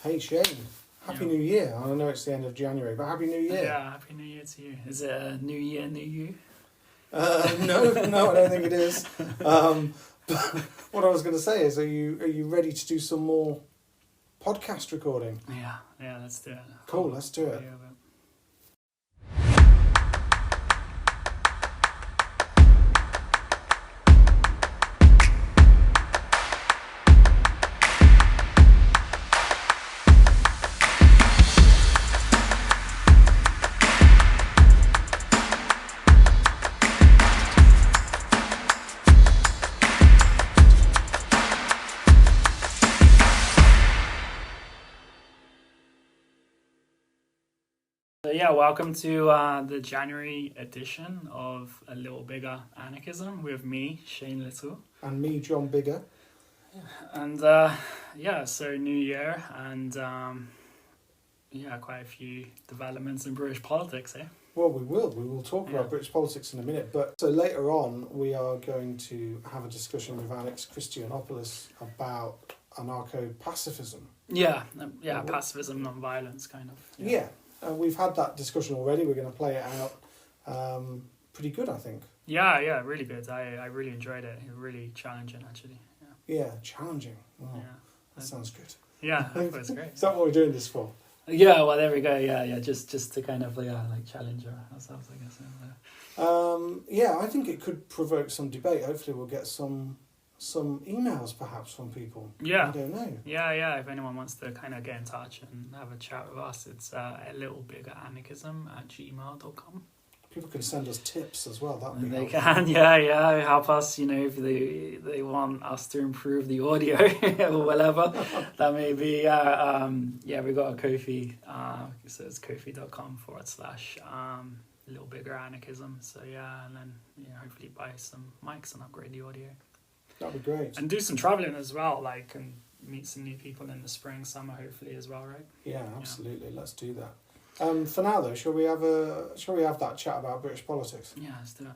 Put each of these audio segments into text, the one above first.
Hey Shane, Happy New Year. I know it's the end of January, but Happy New Year. Yeah, Happy New Year to you. Is it a New Year, New You? No, I don't think it is. But what I was going to say is, are you ready to do some more podcast recording? Yeah, let's do it. Cool, let's do it. Welcome to the January edition of A Little Bigger Anarchism with me, Shane Little. And me, John Bigger. And so New Year and quite a few developments in British politics, eh? Well, we will talk about British politics in a minute, but so later on we are going to have a discussion with Christoyannopoulos about Anarcho-pacifism. Pacifism, Nonviolence, kind of. Yeah. We've had that discussion already. We're going to play it out. Pretty good, I think. Yeah, really good. I really enjoyed it. Really challenging, actually. Yeah, challenging. Wow. Yeah. That sounds good. Yeah, I thought it was great. Is that what we're doing this for? Yeah, well, there we go. Yeah, just to kind of challenge ourselves, I guess. I think it could provoke some debate. Hopefully we'll get some emails perhaps from people. Yeah. I don't know. Yeah. If anyone wants to kind of get in touch and have a chat with us, it's a littlebiggeranarchism@gmail.com. People can send us tips as well. That'd be They helpful. can, help us, if they want us to improve the audio or whatever. That may be, we got a Ko-fi, so it's kofi.com/littlebiggeranarchism. So and then, hopefully buy some mics and upgrade the audio. That'd be great. And do some travelling as well, and meet some new people in the spring, summer, hopefully as well, right? Yeah, absolutely. Yeah. Let's do that. For now, though, shall we have that chat about British politics? Yeah, let's do it.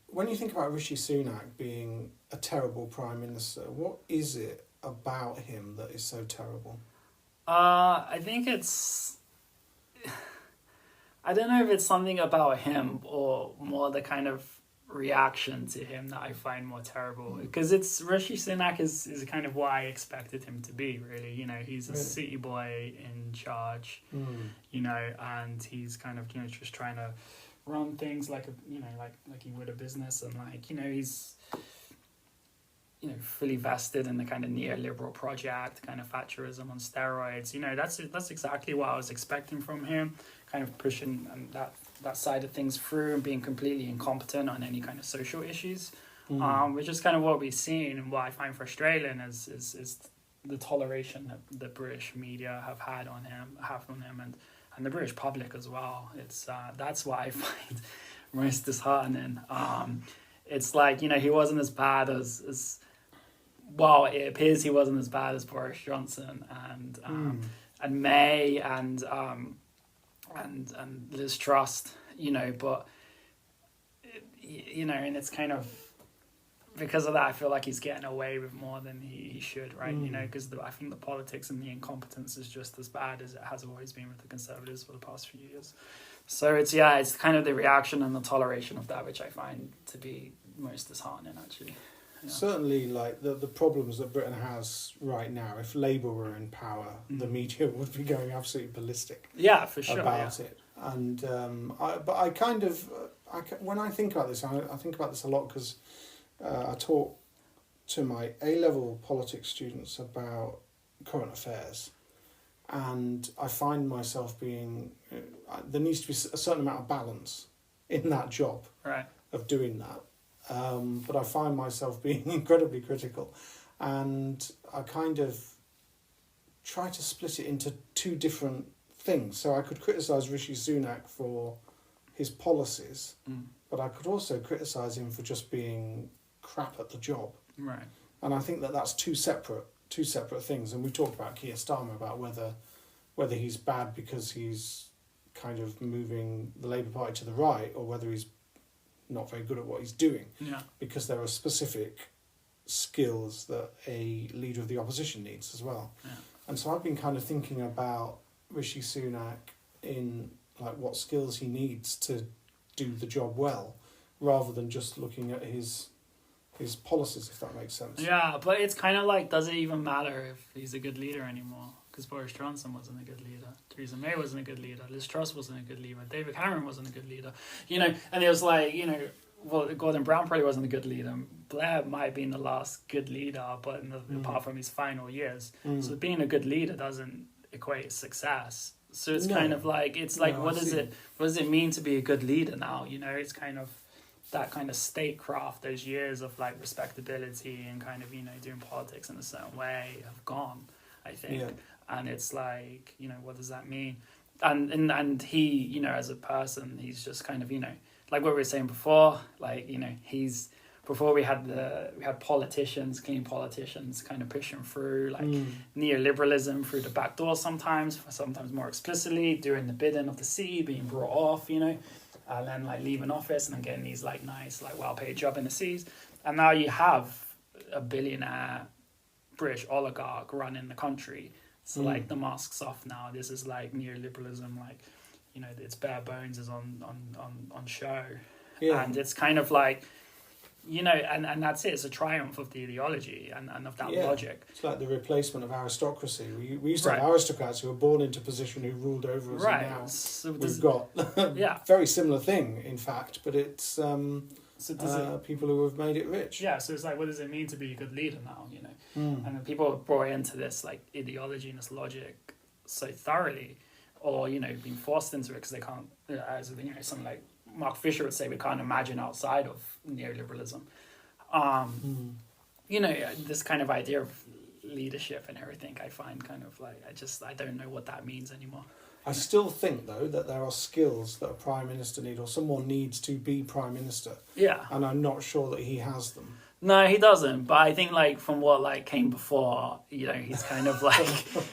When you think about Rishi Sunak being a terrible Prime Minister, what is it about him that is so terrible? I think I don't know if it's something about him or more the kind of reaction to him that I find more terrible. Because Rishi Sunak is kind of what I expected him to be, really. He's a city boy in charge, and he's kind of, just trying to run things like he would a business, and he's fully vested in the kind of neoliberal project, kind of Thatcherism on steroids. That's exactly what I was expecting from him, kind of pushing that side of things through and being completely incompetent on any kind of social issues, which is kind of what we've seen, and what I find frustrating is the toleration that the British media have on him, and the British public as well. It's that's what I find most disheartening. It's he wasn't as bad as well, it appears he wasn't as bad as Boris Johnson and May and Liz Truss, but and it's kind of because of that I feel like he's getting away with more than he should, right? Because I think the politics and the incompetence is just as bad as it has always been with the Conservatives for the past few years. So it's kind of the reaction and the toleration of that which I find to be most disheartening, actually. Yeah. Certainly, the problems that Britain has right now, if Labour were in power, the media would be going absolutely ballistic. Yeah, for sure. About it. And when I think about this, I think about this a lot because I talk to my A-level politics students about current affairs, and I find myself being there needs to be a certain amount of balance in that job, right, of doing that. But I find myself being incredibly critical, and I kind of try to split it into two different things. So I could criticise Rishi Sunak for his policies, but I could also criticise him for just being crap at the job. Right. And I think that's two separate things. And we talked about Keir Starmer, about whether he's bad because he's kind of moving the Labour Party to the right, or whether he's not very good at what he's doing. Yeah. Because there are specific skills that a leader of the opposition needs as well. Yeah. And so I've been kind of thinking about Rishi Sunak in like what skills he needs to do the job well, rather than just looking at his policies, if that makes sense. Yeah, but it's kind of like, does it even matter if he's a good leader anymore? Because Boris Johnson wasn't a good leader. Theresa May wasn't a good leader. Liz Truss wasn't a good leader. David Cameron wasn't a good leader. You know, and it was like, you know, well, Gordon Brown probably wasn't a good leader. Blair might have been the last good leader, but apart from his final years. So being a good leader doesn't equate success. So it's kind of like, it's like, what does it mean to be a good leader now? You know, it's kind of that kind of statecraft, those years of like respectability and kind of, you know, doing politics in a certain way have gone, I think. Yeah. And it's like, you know, what does that mean? And he, you know, as a person, he's just kind of, you know, like what we were saying before, like, you know, before we had politicians, clean politicians kind of pushing through like neoliberalism through the back door sometimes more explicitly, doing the bidding of the sea, being brought off, you know, and then like leaving office and then getting these like nice, like well-paid job in the seas. And now you have a billionaire British oligarch running the country. So like the mask's off now. This is like neoliberalism, like, you know, it's bare bones is on show. Yeah. And it's kind of like, you know, and that's it. It's a triumph of the ideology and of that logic. It's like the replacement of aristocracy. We used to have aristocrats who were born into position who ruled over us. Right. And now so we've got very similar thing, in fact, but it's people who have made it rich. Yeah, so it's like, what does it mean to be a good leader now, you know? And then people are brought into this like ideology and this logic so thoroughly, or, you know, being forced into it because they can't, as you know, something like Mark Fisher would say, we can't imagine outside of neoliberalism. You know, this kind of idea of leadership and everything, I find kind of like, I don't know what that means anymore. I still think, though, that there are skills that a Prime Minister needs, or someone needs to be Prime Minister. Yeah. And I'm not sure that he has them. No, he doesn't. But I think, like, from what, like, came before, you know, he's kind of, like,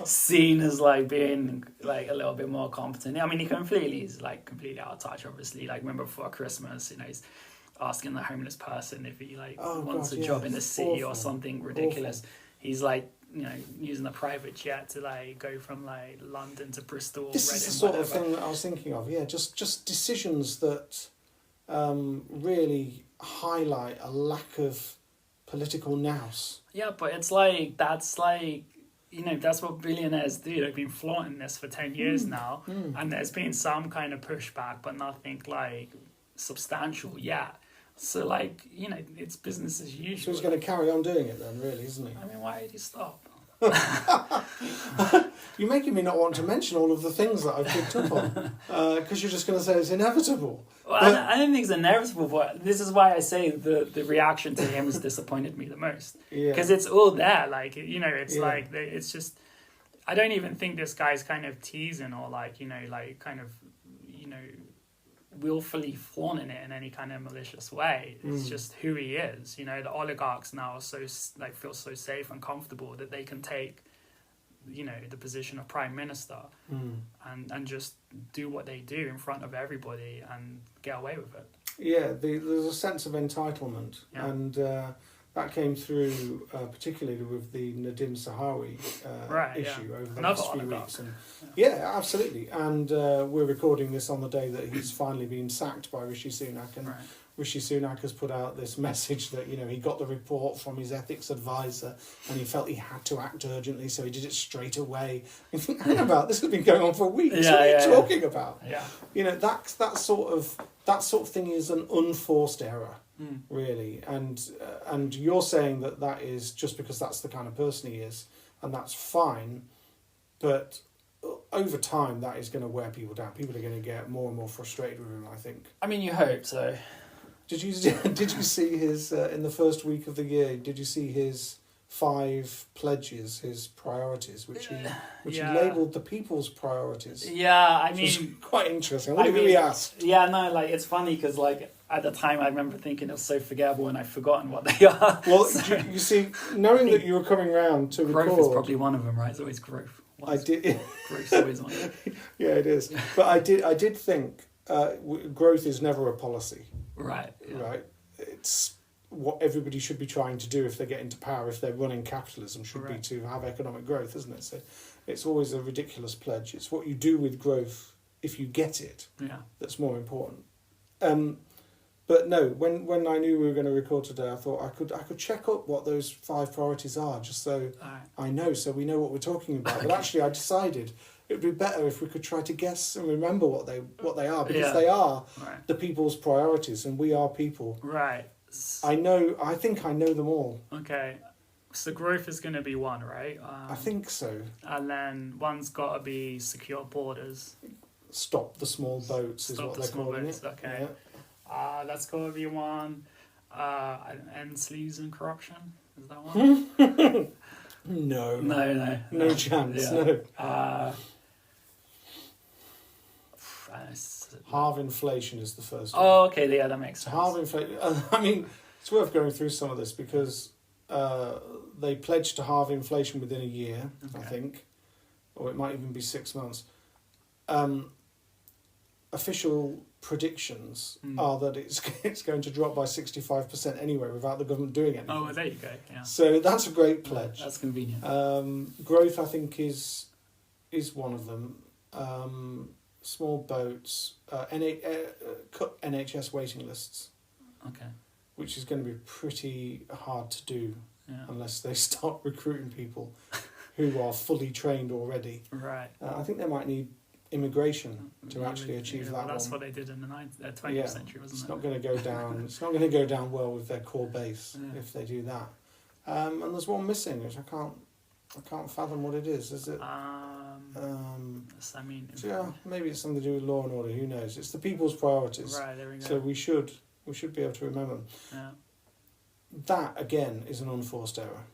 seen as, like, being, like, a little bit more competent. I mean, he's completely out of touch, obviously. Like, remember before Christmas, you know, he's asking the homeless person if he, like, wants a job in the city or something ridiculous. Awful. He's, like, you know, using a private jet to like go from like London to Bristol. This is the sort of thing that I was thinking of. Yeah, just decisions that really highlight a lack of political nous. Yeah, but it's like that's like, you know, that's what billionaires do. They've been flaunting this for 10 years now, and there's been some kind of pushback, but nothing like substantial yet. So, like, you know, it's business as usual. So he's going to carry on doing it then, really, isn't he? I mean, why did he stop? You're making me not want to mention all of the things that I've picked up on, because you're just going to say it's inevitable. Well, I don't think it's inevitable, but this is why I say the reaction to him has disappointed me the most. Because it's all there, like, you know, it's like, it's just, I don't even think this guy's kind of teasing or like, you know, like kind of, you know, willfully flaunting it in any kind of malicious way. It's just who he is. You know, the oligarchs now are so like feel so safe and comfortable that they can take, you know, the position of prime minister and just do what they do in front of everybody and get away with it. Yeah, there's a sense of entitlement, and that came through particularly with the Nadim Zahawi issue over the last few weeks. And yeah, absolutely. And we're recording this on the day that he's finally been sacked by Rishi Sunak. And Rishi Sunak has put out this message that, you know, he got the report from his ethics advisor and he felt he had to act urgently, so he did it straight away. You think, hang about, this has been going on for weeks. What are you talking about? Yeah. You know, that sort of thing is an unforced error. Really, and you're saying that is just because that's the kind of person he is, and that's fine, but over time that is going to wear people down. People are going to get more and more frustrated with him, I think. I mean, you hope so. Did you see his in the first week of the year? Did you see his 5 pledges, his priorities, which he labelled the people's priorities? Yeah, I mean, which was quite interesting. What did he ask? Yeah, no, like it's funny because like at the time I remember thinking it was so forgettable and I've forgotten what they are. Well, so, you see, knowing that you were coming round to growth record, is probably one of them, right? It's always growth. Growth's always one. Yeah, it is. But I did think growth is never a policy. Right. Yeah. right? It's what everybody should be trying to do if they get into power, if they're running capitalism, should be to have economic growth, isn't it? So it's always a ridiculous pledge. It's what you do with growth if you get it that's more important. But no, when I knew we were going to record today, I thought I could check up what those 5 priorities are, just so I know, so we know what we're talking about. But actually, I decided it would be better if we could try to guess and remember what they are, because they are the people's priorities, and we are people. Right. I think I know them all. Okay. So growth is going to be one, right? I think so. And then one's got to be secure borders. Stop the small boats is what they're calling it. Okay. Yeah. That's got to be one. End sleaze and corruption. Is that one? No chance. No. Halve inflation is the first one. Oh, okay. Yeah, that makes sense. Halve inflation. I mean, it's worth going through some of this because they pledged to halve inflation within a year, I think, or it might even be 6 months. Official predictions are that it's going to drop by 65% anyway without the government doing anything. Oh, well, there you go. Yeah. So that's a great pledge. That's convenient. Growth, I think, is one of them. Small boats, cut NHS waiting lists. Okay. Which is going to be pretty hard to do unless they start recruiting people who are fully trained already. Right. I think they might need immigration to actually achieve that. That's what they did in the 20th century, wasn't it? It's not going to go down. It's not going to go down well with their core base if they do that. And there's one missing, which I can't fathom what it is. Is it? Maybe it's something to do with law and order. Who knows? It's the people's priorities. Right, there we go. So we should be able to remember them. Yeah. That again is an unforced error.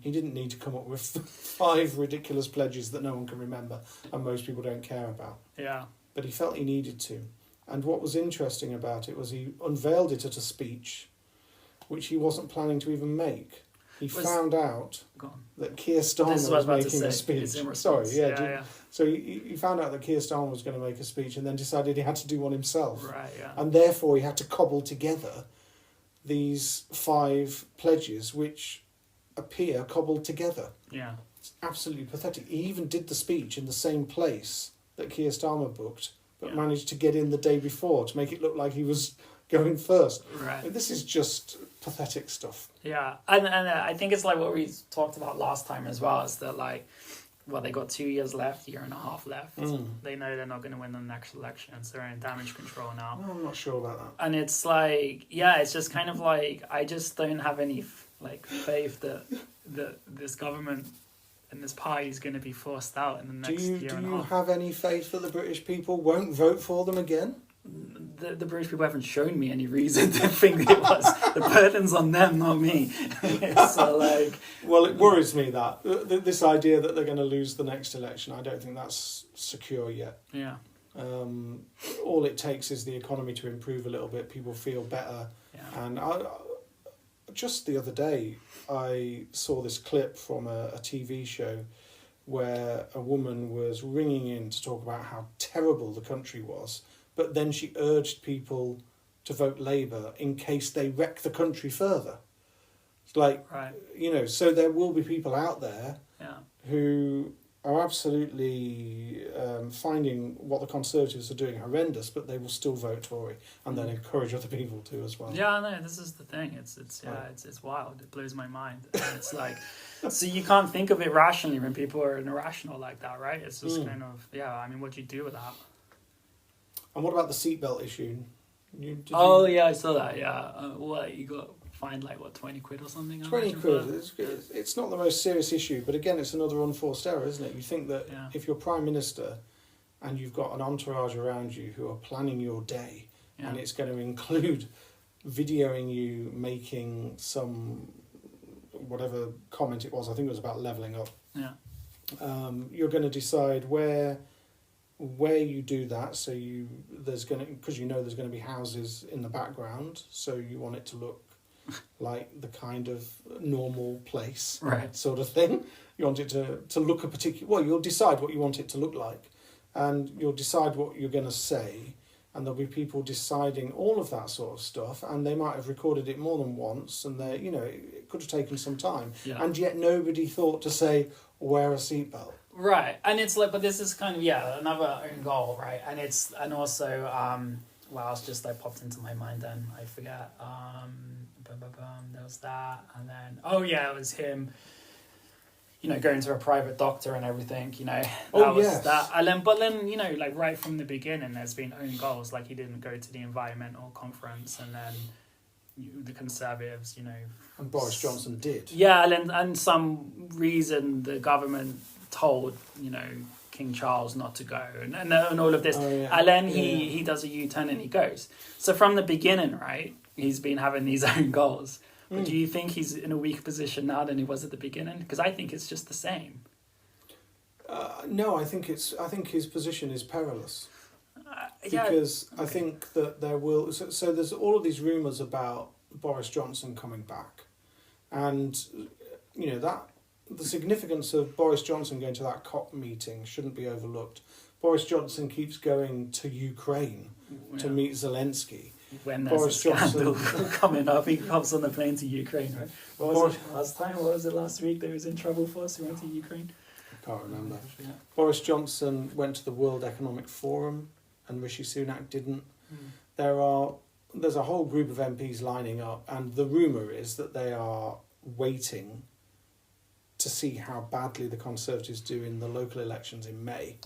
He didn't need to come up with 5 ridiculous pledges that no one can remember and most people don't care about. Yeah. But he felt he needed to. And what was interesting about it was he unveiled it at a speech, which he wasn't planning to even make. He found out that Keir Starmer was making a speech. Sorry, So he found out that Keir Starmer was going to make a speech and then decided he had to do one himself. Right, yeah. And therefore he had to cobble together these 5 pledges which appear cobbled together. Yeah. It's absolutely pathetic. He even did the speech in the same place that Keir Starmer booked, but managed to get in the day before to make it look like he was going first. Right. And this is just pathetic stuff. Yeah, and I think it's like what we talked about last time as well, is that they got 2 years left, year and a half left. They know they're not going to win the next election, so they're in damage control now. No, I'm not sure about that. And it's like, it's just kind of like, I just don't have any faith that this government and this party is going to be forced out in the next year and a half. Do you have any faith that the British people won't vote for them again? The British people haven't shown me any reason to think it was. The burden's on them, not me. So well, it worries me that this idea that they're going to lose the next election. I don't think that's secure yet. Yeah. All it takes is the economy to improve a little bit. People feel better. Yeah. And just the other day, I saw this clip from a TV show where a woman was ringing in to talk about how terrible the country was. But then she urged people to vote Labour in case they wreck the country further. It's so there will be people out there who are absolutely finding what the Conservatives are doing horrendous, but they will still vote Tory and then encourage other people to as well. Yeah, no, this is the thing. It's wild. It blows my mind. And it's like, so you can't think of it rationally when people are irrational like that, right? It's just kind of, what do you do with that? And what about the seatbelt issue? I saw that, you got fined 20 quid or something? 20 quid. It's not the most serious issue, but again, it's another unforced error, isn't it? You think that if you're Prime Minister and you've got an entourage around you who are planning your day, and it's going to include videoing you making some, whatever comment it was, I think it was about levelling up. Yeah. You're going to decide where you do that, because there's going to be houses in the background, so you want it to look like the kind of normal place, right? Sort of thing. You want it to look a particular. Well, you'll decide what you want it to look like, and you'll decide what you're going to say, and there'll be people deciding all of that sort of stuff, and they might have recorded it more than once, and they, it could have taken some time, and yet nobody thought to say, wear a seatbelt. Right, and it's like, but this is kind of another own goal, right? And also, well, it's just like popped into my mind. Then I forget. There was that, and then it was him. Going to a private doctor and everything. That and then, but then like right from the beginning, there's been own goals. Like he didn't go to the environmental conference, and then the Conservatives, and Boris Johnson did. Yeah, and some reason the government told King Charles not to go, and all of this, and then he does a U-turn and he goes. So from the beginning, right, he's been having these own goals. But do you think he's in a weaker position now than he was at the beginning? Because I think it's just the same. No, I think his position is perilous. Because I think that there will. So there's all of these rumours about Boris Johnson coming back, and that the significance of Boris Johnson going to that COP meeting shouldn't be overlooked. Boris Johnson keeps going to Ukraine to meet Zelensky. When there's Boris a scandal coming up, he comes on the plane to Ukraine, right? What was it last time? What was it last week that he was in trouble for? So he went to Ukraine? I can't remember. Yeah. Boris Johnson went to the World Economic Forum and Rishi Sunak didn't. There's a whole group of MPs lining up, and the rumour is that they are waiting to see how badly the Conservatives do in the local elections in May,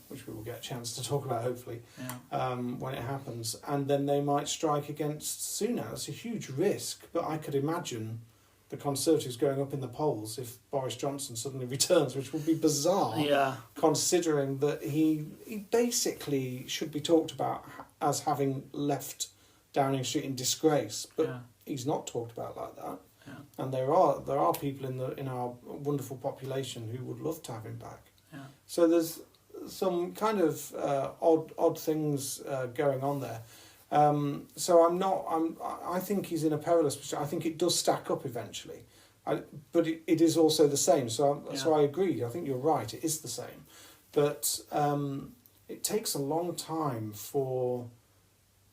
which we will get a chance to talk about hopefully when it happens, and then they might strike against Sunak. That's a huge risk, but I could imagine the Conservatives going up in the polls if Boris Johnson suddenly returns, which would be bizarre, considering that he basically should be talked about as having left Downing Street in disgrace, but he's not talked about like that. Yeah. And there are people in our wonderful population who would love to have him back. Yeah. So there's some kind of odd things going on there. So I think he's in a perilous position. I think it does stack up eventually, but it is also the same. So I agree. I think you're right. It is the same, but it takes a long time for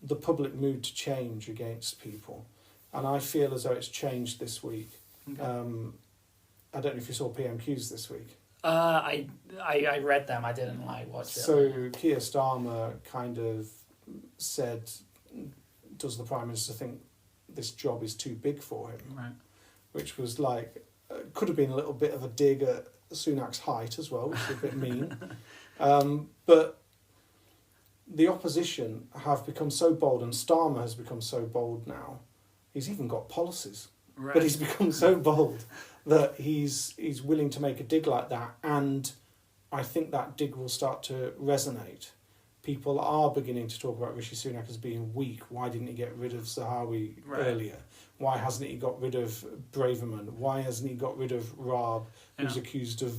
the public mood to change against people. And I feel as though it's changed this week. Okay. I don't know if you saw PMQs this week. I read them. I didn't watch it. So Keir Starmer kind of said, does the Prime Minister think this job is too big for him? Right. Which was could have been a little bit of a dig at Sunak's height as well, which is a bit mean. But the opposition have become so bold, and Starmer has become so bold now. He's even got policies, but he's become so bold that he's willing to make a dig like that, and I think that dig will start to resonate. People are beginning to talk about Rishi Sunak as being weak. Why didn't he get rid of Zahawi earlier? Why hasn't he got rid of Braverman? Why hasn't he got rid of Raab, who's accused of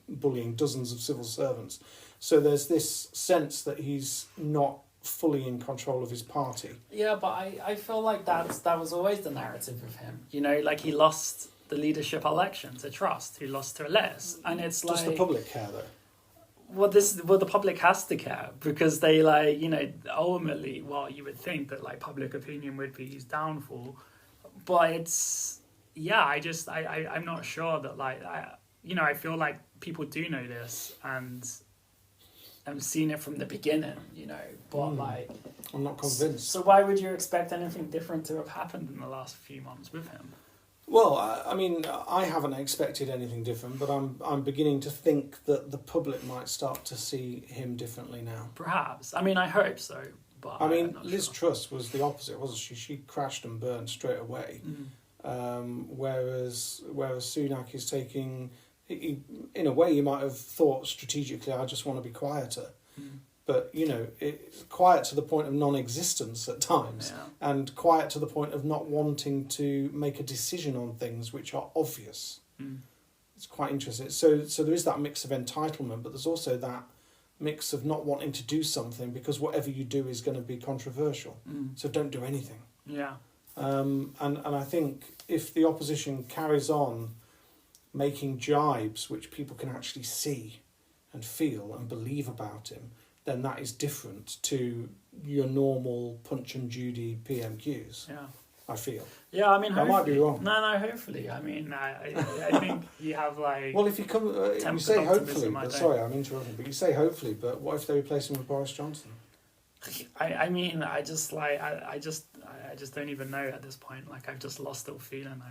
bullying dozens of civil servants? So there's this sense that he's not fully in control of his party. Yeah, but I feel like that was always the narrative of him. He lost the leadership election to Trust, who lost to Les, and it's Does the public care though? Well, the public has to care because they ultimately, you would think that public opinion would be his downfall, but it's I'm not sure that I feel like people do know this and I've seen it from the beginning, but I'm not convinced. So why would you expect anything different to have happened in the last few months with him? Well, I haven't expected anything different, but I'm beginning to think that the public might start to see him differently now. Perhaps. I hope so, but Liz Truss was the opposite, wasn't she? She crashed and burned straight away, whereas Sunak is taking. In a way, you might have thought strategically, I just want to be quieter. But, it's quiet to the point of non-existence at times, and quiet to the point of not wanting to make a decision on things which are obvious. It's quite interesting. So there is that mix of entitlement, but there's also that mix of not wanting to do something because whatever you do is going to be controversial. So don't do anything. Yeah. And I think if the opposition carries on making jibes which people can actually see and feel and believe about him, then that is different to your normal Punch and Judy PMQs. Yeah. I feel. Yeah, I mean, I might be wrong. No, hopefully. I mean, I think you have like. Well, if you come, you say hopefully. But sorry, I'm interrupting. But you say hopefully. But what if they replace him with Boris Johnson? I mean, I just don't even know at this point. Like, I've just lost all feeling.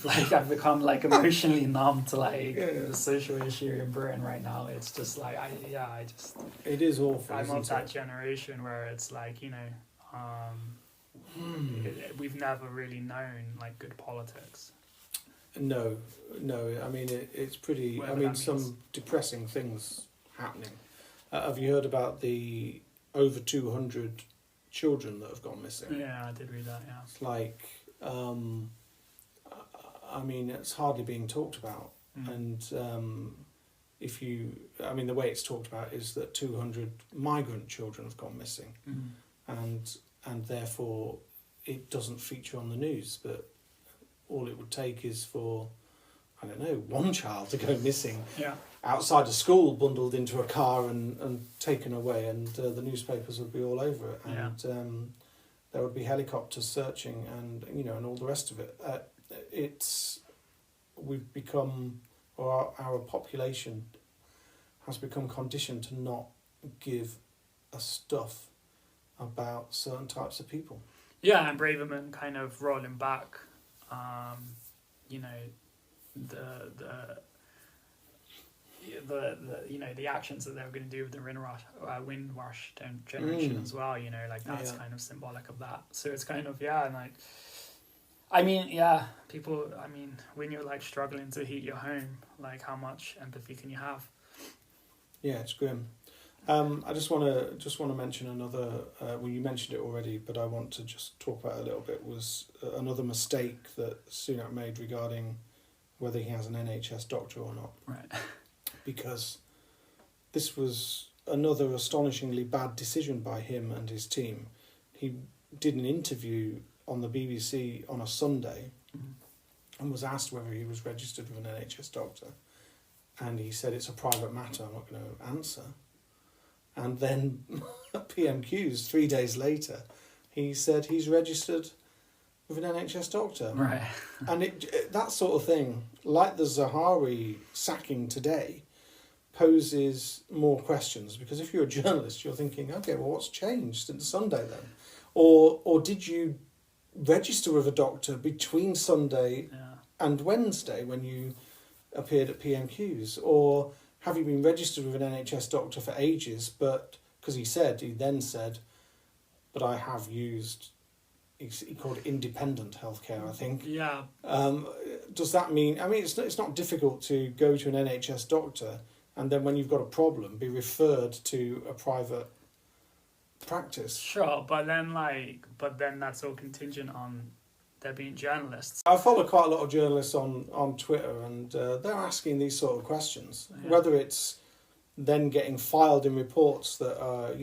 I've become like emotionally numb to like the social issue in Britain right now. It's just like It is awful. I'm of that generation where it's like we've never really known like good politics. No. I mean, it's pretty. Whatever I mean, that some means. depressing things happening. Have you heard about the over 200 children that have gone missing? Yeah, I did read that. Yeah, It's like, I mean, it's hardly being talked about, and the way it's talked about is that 200 migrant children have gone missing, and therefore it doesn't feature on the news, but all it would take is for, I don't know, one child to go missing outside a school, bundled into a car and taken away, and the newspapers would be all over it, and there would be helicopters searching, and and all the rest of it. We've become, or our population has become conditioned to not give a stuff about certain types of people. Yeah, and Braverman kind of rolling back, the actions that they were going to do with the Windrush generation as well. That's kind of symbolic of that. So it's kind of people. I mean, when you're like struggling to heat your home, like how much empathy can you have? Yeah, it's grim. I just want to mention another. Well, you mentioned it already, but I want to just talk about it a little bit. Was another mistake that Sunak made regarding whether he has an NHS doctor or not. Right. Because this was another astonishingly bad decision by him and his team. He did an interview on the BBC on a Sunday and was asked whether he was registered with an NHS doctor, and he said it's a private matter, I'm not going to answer. And then PMQs 3 days later, he said he's registered with an NHS doctor. Right. And that sort of thing, like the Zahawi sacking today, poses more questions, because if you're a journalist, you're thinking, okay, well, what's changed since Sunday then? Or did you register with a doctor between Sunday and Wednesday when you appeared at PMQs? Or have you been registered with an NHS doctor for ages, but because he then said, but I have used, he called it independent healthcare, I think. Yeah. Does that mean, I mean, it's not difficult to go to an NHS doctor and then when you've got a problem, be referred to a private practice. Sure, but then that's all contingent on there being journalists. I follow quite a lot of journalists on Twitter, and they're asking these sort of questions. Yeah. Whether it's then getting filed in reports that are,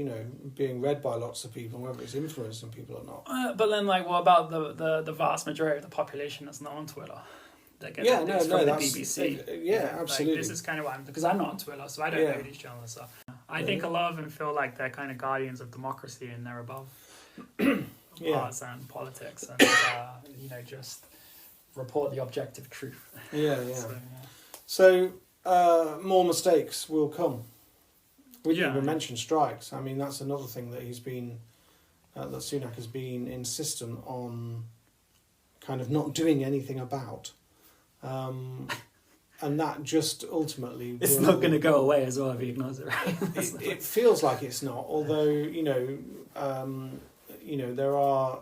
being read by lots of people, whether it's influencing people or not. But then, what about the vast majority of the population that's not on Twitter? They get from the BBC. Absolutely. This is kind of why because I'm not on Twitter, so I don't know who these journalists are. I think a lot of them feel like they're kind of guardians of democracy, and they're above arts and politics, and just report the objective truth. So more mistakes will come. We didn't even mention strikes. I mean, that's another thing that he's been that Sunak has been insistent on, kind of not doing anything about. And that just ultimately it's not going to go away as well if he ignores it, right? it feels like it's not, although there are,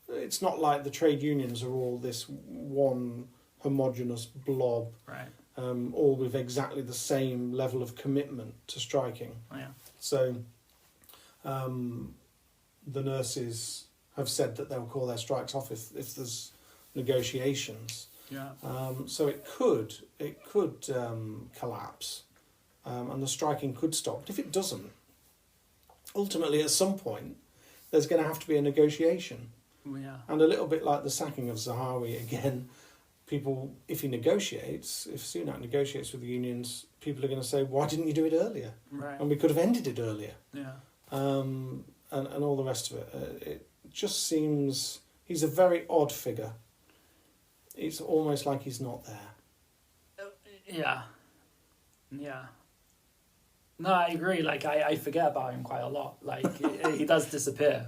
it's not like the trade unions are all this one homogenous blob, right? All with exactly the same level of commitment to striking. So the nurses have said that they'll call their strikes off if there's negotiations. So it could collapse, and the striking could stop. But if it doesn't, ultimately at some point there's going to have to be a negotiation. And a little bit like the sacking of Zahawi again, people, if Sunak negotiates with the unions, people are going to say, why didn't you do it earlier? Right. And we could have ended it earlier. Yeah. And all the rest of it. It just seems he's a very odd figure. It's almost like he's not there. Yeah. Yeah. No, I agree. Like, I forget about him quite a lot. Like, he does disappear.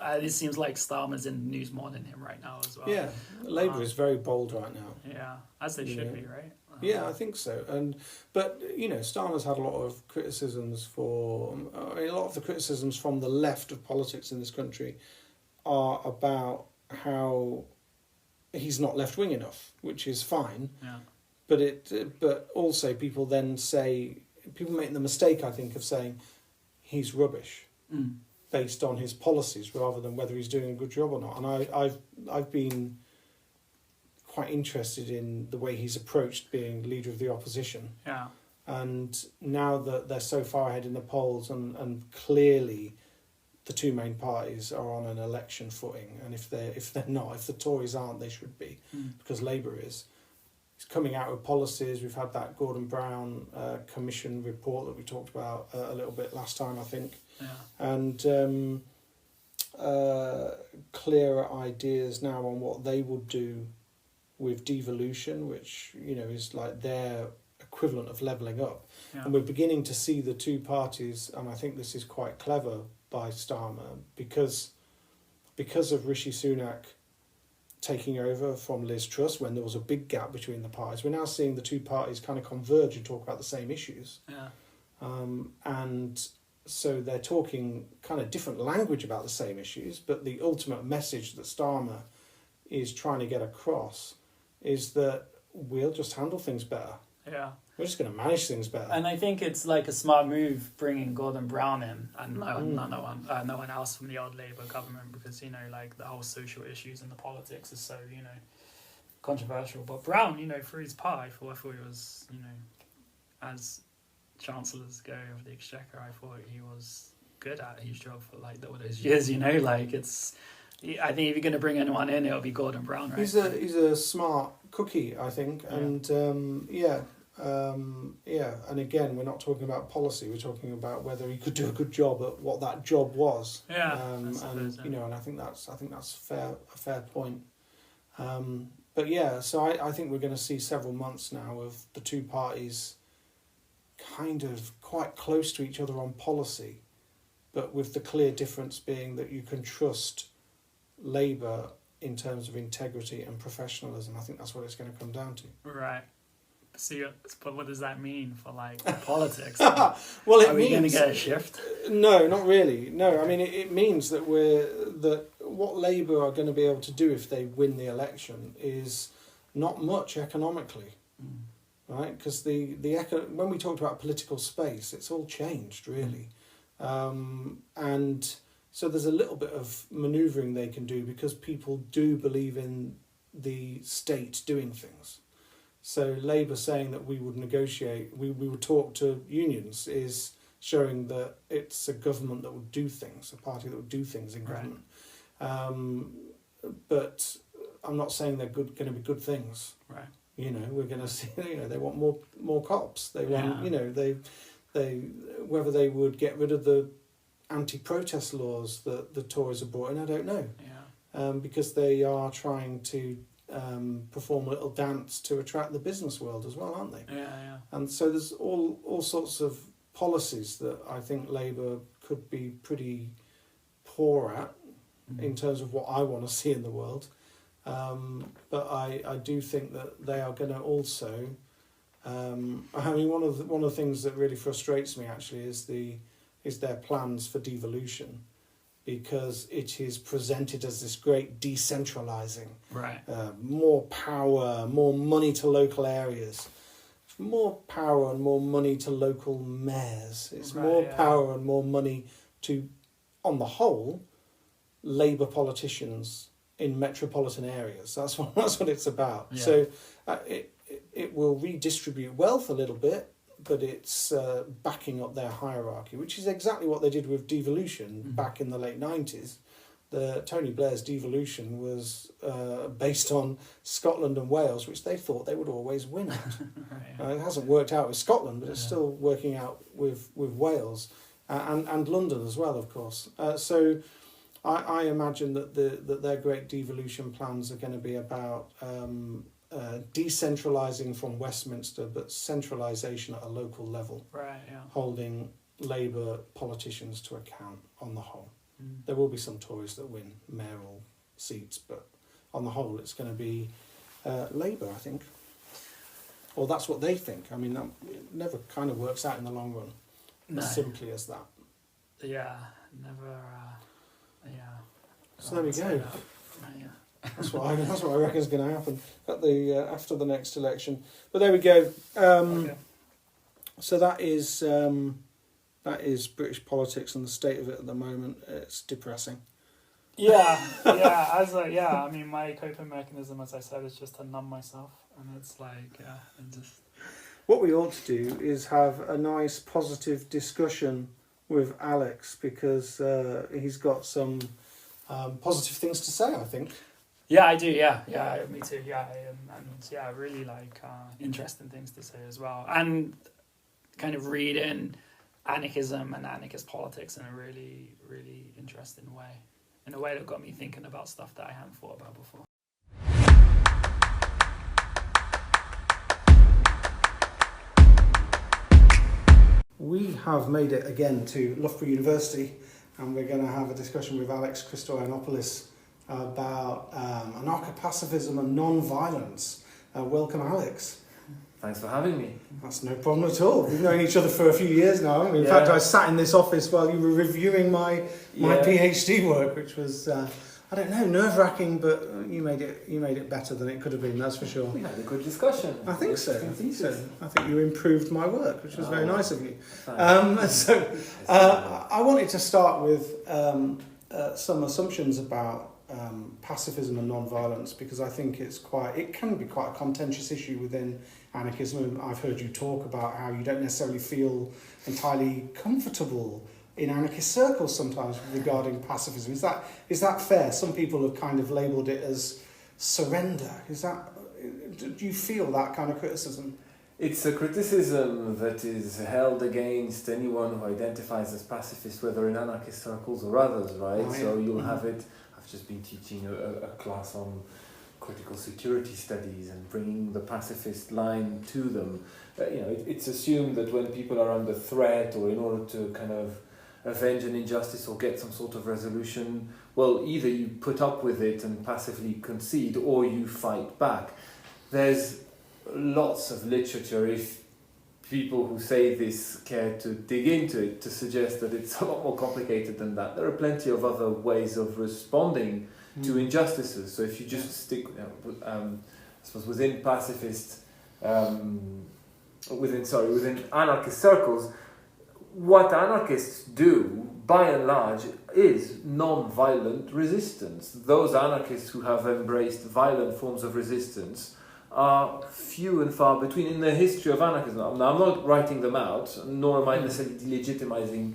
It seems like Starmer's in the news more than him right now as well. Yeah, Labour is very bold right now. Yeah, as they should be, right? Yeah, I think so. But Starmer's had a lot of criticisms for. I mean, a lot of the criticisms from the left of politics in this country are about how he's not left wing enough, which is fine. Yeah. But also people make the mistake, I think, of saying he's rubbish. Based on his policies rather than whether he's doing a good job or not. And I've been quite interested in the way he's approached being leader of the opposition. Yeah. And now that they're so far ahead in the polls and clearly the two main parties are on an election footing, and if the Tories aren't, they should be, because Labour is. He's coming out with policies. We've had that Gordon Brown commission report that we talked about a little bit last time, I think. Yeah. And clearer ideas now on what they would do with devolution, which is like their equivalent of levelling up. Yeah. And we're beginning to see the two parties, and I think this is quite clever by Starmer, because of Rishi Sunak taking over from Liz Truss when there was a big gap between the parties. We're now seeing the two parties kind of converge and talk about the same issues. Yeah. And so they're talking kind of different language about the same issues, but the ultimate message that Starmer is trying to get across is that we'll just handle things better. Yeah. We're just going to manage things better. And I think it's like a smart move bringing Gordon Brown in and no one else from the old Labour government, because like the whole social issues and the politics is so controversial. But Brown, for his part, I thought he was as chancellors go of the Exchequer, I thought he was good at his job for like all those years. Like it's. I think if you're going to bring anyone in, it'll be Gordon Brown, right? He's a smart cookie, I think, and and again, we're not talking about policy. We're talking about whether he could do a good job at what that job was. Yeah, and I think that's a fair point. But yeah, so I think we're going to see several months now of the two parties kind of quite close to each other on policy, but with the clear difference being that you can trust Labour in terms of integrity and professionalism. I think that's what it's going to come down to. Right. So, but what does that mean for like politics? Well, are we going to get a shift? No, not really. No, I mean it means that what Labour are going to be able to do if they win the election is not much economically, right? Because when we talked about political space, it's all changed really, and so there's a little bit of manoeuvring they can do because people do believe in the state doing things. So Labour saying that we would negotiate, we would talk to unions is showing that it's a government that would do things, a party that would do things in government. Right. But I'm not saying they're going to be good things. Right. We're going to see. They want more cops. They want. They whether they would get rid of the anti-protest laws that the Tories have brought in, I don't know. Yeah. Because they are trying to perform a little dance to attract the business world as well, aren't they? Yeah, yeah. And so there's all sorts of policies that I think Labour could be pretty poor at in terms of what I want to see in the world. But I do think that they are going to also. One of the things that really frustrates me actually is their plans for devolution, because it is presented as this great decentralising. Right. More power, more money to local areas. More power and more money to local mayors. It's more power and more money to, on the whole, Labour politicians in metropolitan areas. That's what it's about. Yeah. So it will redistribute wealth a little bit, but it's backing up their hierarchy, which is exactly what they did with devolution back in the late 90s. Tony Blair's devolution was based on Scotland and Wales, which they thought they would always win at. It hasn't worked out with Scotland, but it's still working out with Wales and London as well, of course. So I imagine that their great devolution plans are going to be about decentralising from Westminster, but centralisation at a local level, holding Labour politicians to account on the whole. There will be some Tories that win mayoral seats, but on the whole it's going to be Labour, I think. Or that's what they think. I mean, that never kind of works out in the long run, as simply as that. Yeah, never, So there we go. That's what I reckon is going to happen at the after the next election. But there we go. So that is British politics and the state of it at the moment. It's depressing. I mean, my coping mechanism, as I said, is just to numb myself, and it's like, What we ought to do is have a nice positive discussion with Alex, because he's got some positive things to say, I think. Yeah, I do. Yeah, me too. Yeah, and really like interesting things to say as well, and kind of reading anarchism and anarchist politics in a really, really interesting way, in a way that got me thinking about stuff that I hadn't thought about before. We have made it again to Loughborough University, and we're going to have a discussion with Alex Christoyannopoulos about Anarcho-pacifism and Nonviolence. Welcome,Alex. Thanks for having me. That's no problem at all. We've known each other for a few years now. I mean, in fact, I sat in this office while you were reviewing my PhD work, which was, I don't know, nerve-wracking, but you made it better than it could have been, that's for sure. We had a good discussion. I think so. I think you improved my work, which was very nice of you. I wanted to start with some assumptions about pacifism and non-violence, because I think it can be quite a contentious issue within anarchism. And I've heard you talk about how you don't necessarily feel entirely comfortable in anarchist circles sometimes regarding pacifism. Is that fair? Some people have kind of labelled it as surrender. Do you feel that kind of criticism? It's a criticism that is held against anyone who identifies as pacifist, whether in anarchist circles or others, right? So you'll have it. I've just been teaching a class on critical security studies and bringing the pacifist line to them. It's assumed that when people are under threat, or in order to kind of avenge an injustice or get some sort of resolution, well, either you put up with it and passively concede, or you fight back. There's lots of literature, if people who say this care to dig into it, to suggest that it's a lot more complicated than that. There are plenty of other ways of responding to injustices. So if you just stick, I suppose within pacifist, within anarchist circles, what anarchists do, by and large, is non-violent resistance. Those anarchists who have embraced violent forms of resistance are few and far between in the history of anarchism. Now, I'm not writing them out, nor am I necessarily delegitimizing,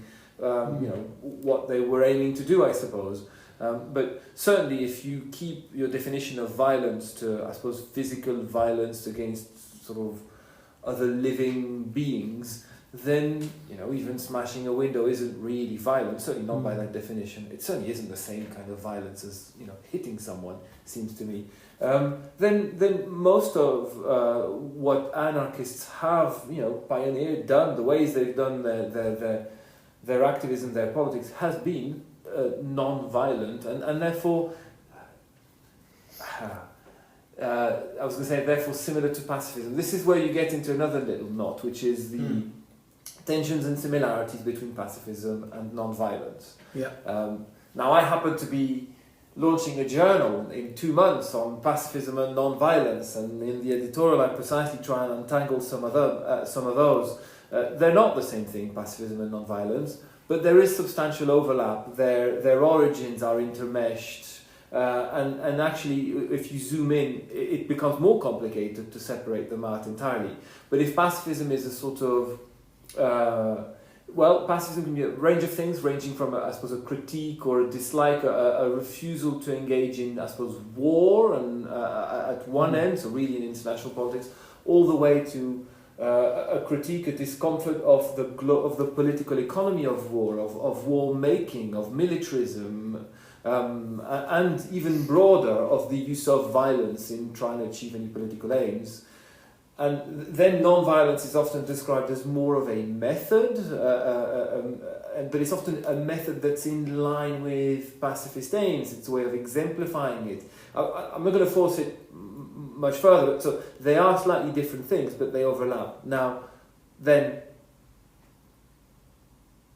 what they were aiming to do, I suppose. But certainly, if you keep your definition of violence to, I suppose, physical violence against sort of other living beings, then, even smashing a window isn't really violent, certainly not by that definition. It certainly isn't the same kind of violence as, hitting someone, seems to me. Then most of what anarchists have, pioneered, done, the ways they've done their activism, their politics, has been non-violent, and therefore, I was going to say, therefore similar to pacifism. This is where you get into another little knot, which is the tensions and similarities between pacifism and non-violence. Now, I happen to be launching a journal in 2 months on pacifism and non-violence, and in the editorial I precisely try and untangle some of those. They're not the same thing, pacifism and non-violence, but there is substantial overlap. Their origins are intermeshed, and actually, if you zoom in, it becomes more complicated to separate them out entirely. But if pacifism is a sort of Well, pacifism can be a range of things, ranging from, I suppose, a critique or a dislike, a refusal to engage in, I suppose, war and at one end, so really in international politics, all the way to a critique, a discomfort of the political economy of war, of war making, of militarism, and even broader, of the use of violence in trying to achieve any political aims. And then non-violence is often described as more of a method, but it's often a method that's in line with pacifist aims. It's a way of exemplifying it. I'm not going to force it much further, but so they are slightly different things, but they overlap. Now, then,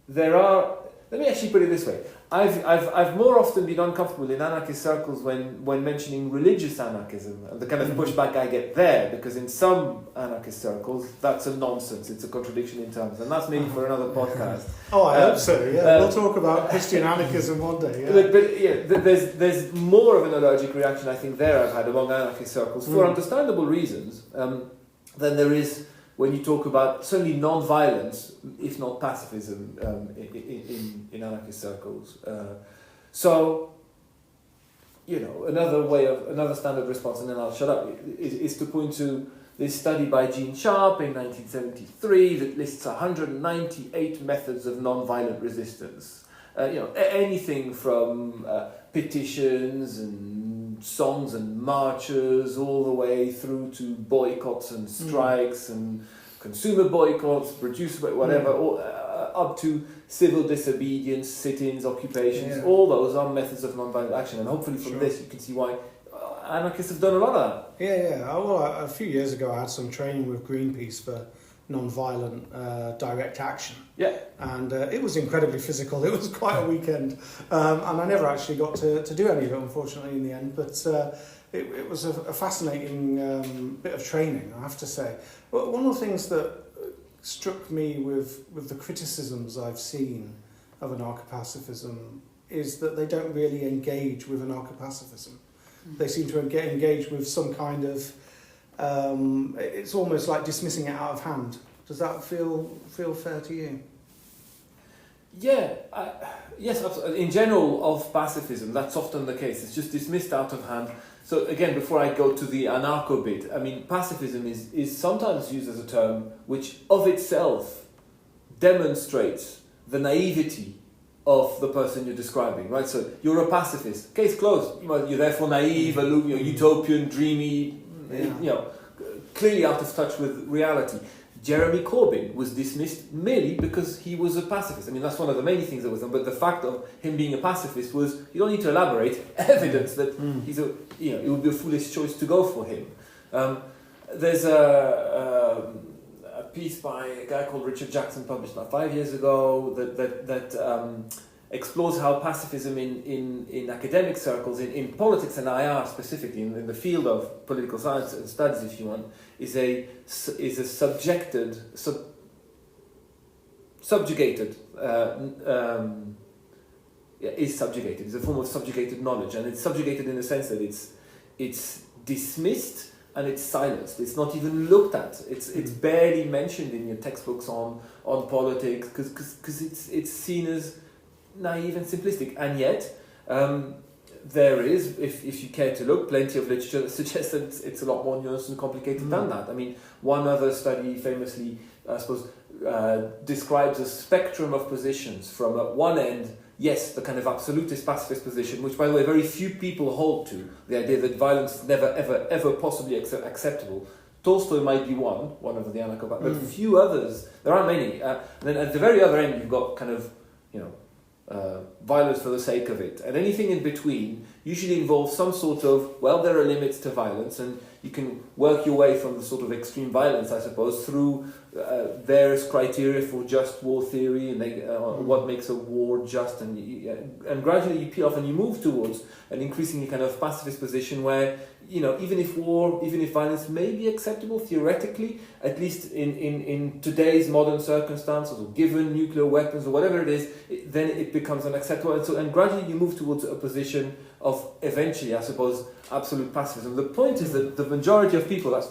there are... Let me actually put it this way. I've more often been uncomfortable in anarchist circles when mentioning religious anarchism and the kind of pushback I get there, because in some anarchist circles that's a nonsense, it's a contradiction in terms, and that's maybe for another podcast. Oh, I hope so. Yeah, we'll talk about Christian anarchism one day. Yeah. But yeah, there's more of an allergic reaction I think there I've had among anarchist circles for understandable reasons than there is when you talk about certainly non-violence, if not pacifism, in anarchist circles. So, another standard response, and then I'll shut up, is to point to this study by Gene Sharp in 1973 that lists 198 methods of non-violent resistance. Anything from petitions and songs and marches, all the way through to boycotts and strikes and consumer boycotts, producer whatever, up to civil disobedience, sit-ins, occupations. All those are methods of non-violent action, and hopefully from this you can see why anarchists have done a lot of that. Yeah. Well, a few years ago I had some training with Greenpeace for non-violent direct action. Yeah. And it was incredibly physical. It was quite a weekend. And I never actually got to do any of it, unfortunately, in the end. But it was a fascinating bit of training, I have to say. But one of the things that struck me with the criticisms I've seen of anarcho-pacifism is that they don't really engage with anarcho-pacifism. They seem to engage with some kind of... it's almost like dismissing it out of hand. Does that feel fair to you? Yeah, yes, absolutely. In general, of pacifism, that's often the case. It's just dismissed out of hand. So again, before I go to the anarcho bit, I mean, pacifism is sometimes used as a term which of itself demonstrates the naivety of the person you're describing, right? So you're a pacifist. Case closed. You're therefore naive, utopian, dreamy, clearly out of touch with reality. Jeremy Corbyn was dismissed merely because he was a pacifist. I mean, that's one of the many things that was done, but the fact of him being a pacifist was, you don't need to elaborate, evidence that he's it would be a foolish choice to go for him. There's a piece by a guy called Richard Jackson published about 5 years ago that explores how pacifism in academic circles, in politics and IR specifically, in the field of political science and studies, if you want, is subjugated. It's a form of subjugated knowledge, and it's subjugated in the sense that it's dismissed and it's silenced. It's not even looked at. It's barely mentioned in your textbooks on politics because it's seen as naive and simplistic, and yet there is, if you care to look, plenty of literature that suggests that it's a lot more nuanced and complicated than that. I mean, one other study famously, I suppose, describes a spectrum of positions from at one end, yes, the kind of absolutist pacifist position, which, by the way, very few people hold to, the idea that violence is never, ever, ever possibly acceptable. Tolstoy might be one of the anarcho-pacifist, but few others. There aren't many. And then at the very other end, you've got kind of, violence for the sake of it. And anything in between usually involves some sort of, there are limits to violence, and you can work your way from the sort of extreme violence, I suppose, through various criteria for just war theory and what makes a war just, and gradually you peel off and you move towards an increasingly kind of pacifist position where, even if violence may be acceptable theoretically, at least in today's modern circumstances, or given nuclear weapons or whatever it is, then it becomes unacceptable. And gradually you move towards a position of eventually, I suppose, absolute pacifism. The point is that the majority of people, that's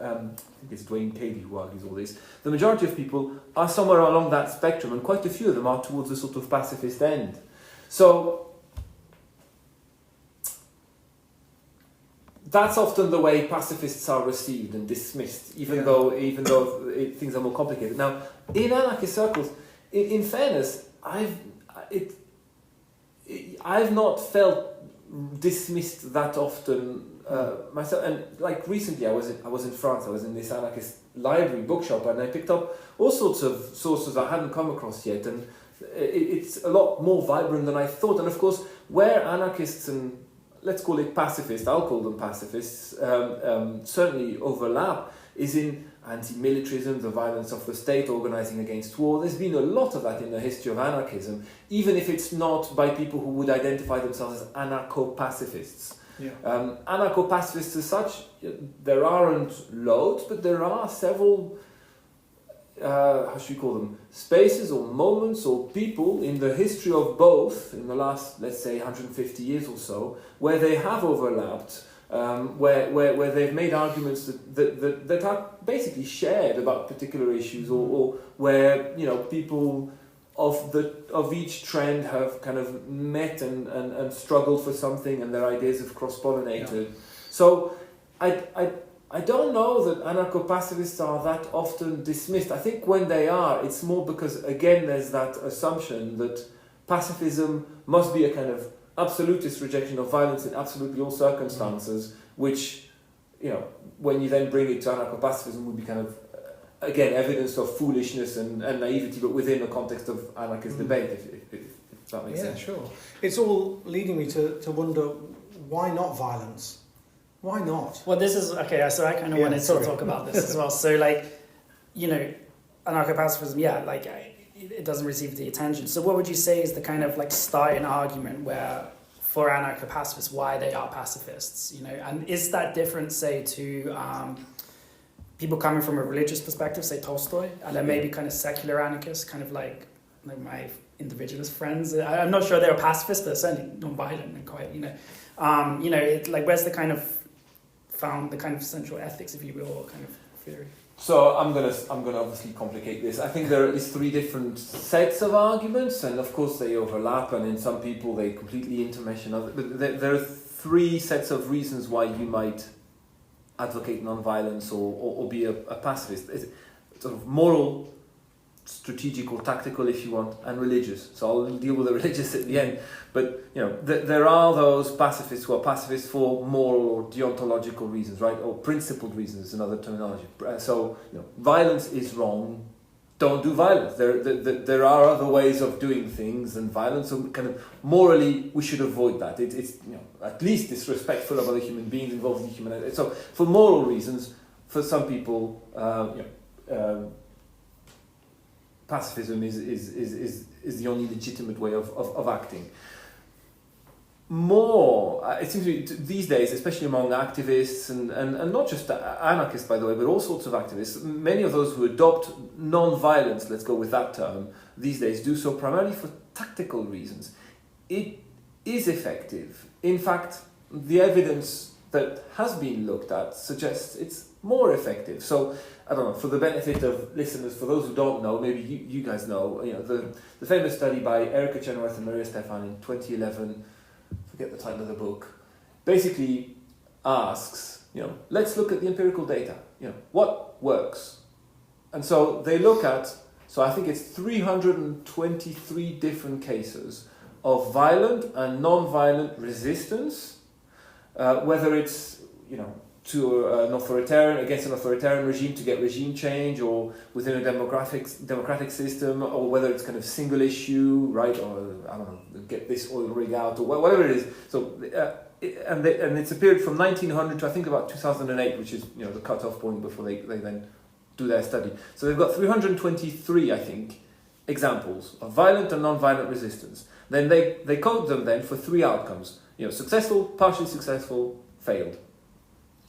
I think it's Dwayne Cady who argues all this, the majority of people are somewhere along that spectrum, and quite a few of them are towards the sort of pacifist end. So that's often the way pacifists are received and dismissed, even though things are more complicated. Now, in anarchist circles, in fairness, I've not felt dismissed that often myself. And like recently, I was in France. I was in this anarchist library bookshop, and I picked up all sorts of sources I hadn't come across yet, and it's a lot more vibrant than I thought. And of course, where anarchists and let's call it pacifists, I'll call them pacifists, certainly overlap, is in anti-militarism, the violence of the state, organising against war. There's been a lot of that in the history of anarchism, even if it's not by people who would identify themselves as anarcho-pacifists. Yeah. Anarcho-pacifists as such, there aren't loads, but there are several, how should we call them, spaces or moments or people in the history of both, in the last, let's say, 150 years or so, where they have overlapped, where they've made arguments that are basically shared about particular issues, or where people of each trend have kind of met and struggled for something, and their ideas have cross-pollinated. Yeah. So I don't know that anarcho-pacifists are that often dismissed. I think when they are, it's more because, again, there's that assumption that pacifism must be a kind of absolutist rejection of violence in absolutely all circumstances, which, when you then bring it to anarcho-pacifism, would be kind of, again, evidence of foolishness and naivety, but within the context of anarchist debate, if that makes sense. Yeah, sure. It's all leading me to wonder, why not violence? Why not? Well, this is, okay, so I kind of wanted to talk about this as well. So, anarcho-pacifism, it doesn't receive the attention. So what would you say is the kind of starting argument where, for anarcho-pacifists, why they are pacifists, And is that different, say, to people coming from a religious perspective, say Tolstoy, and then maybe kind of secular anarchists, kind of like my individualist friends? I'm not sure they're pacifists, but they're certainly non-violent and quite, where's the kind of found the kind of central ethics, if you will, or kind of theory? So I'm gonna obviously complicate this. I think there are at least three different sets of arguments, and of course they overlap, and in some people they completely intermesh in others. But there are three sets of reasons why you might advocate non-violence or be a pacifist. It's sort of moral, strategic or tactical, if you want, and religious. So I'll deal with the religious at the end. But there are those pacifists who are pacifists for moral or deontological reasons, right? Or principled reasons is another terminology. So violence is wrong. Don't do violence. There are other ways of doing things than violence. So kind of morally, we should avoid that. It's at least disrespectful of other human beings, involved in human. So for moral reasons, for some people, pacifism is the only legitimate way of acting. It seems to be these days, especially among activists and not just anarchists, by the way, but all sorts of activists, many of those who adopt non-violence, let's go with that term, these days do so primarily for tactical reasons. It is effective. In fact, the evidence that has been looked at suggests it's more effective. So, I don't know, for the benefit of listeners, for those who don't know, maybe you guys know, the famous study by Erica Chenoweth and Maria Stefan in 2011, forget the title of the book, basically asks, let's look at the empirical data. What works? And so they look at, I think it's 323 different cases of violent and non-violent resistance, whether it's, to against an authoritarian regime to get regime change, or within a democratic system, or whether it's kind of single issue, right, or I don't know, get this oil rig out, or whatever it is. So, and it's a period from 1900 to I think about 2008, which is the cutoff point before they then do their study. So they've got 323, I think, examples of violent and non-violent resistance. Then they code them then for three outcomes: successful, partially successful, failed.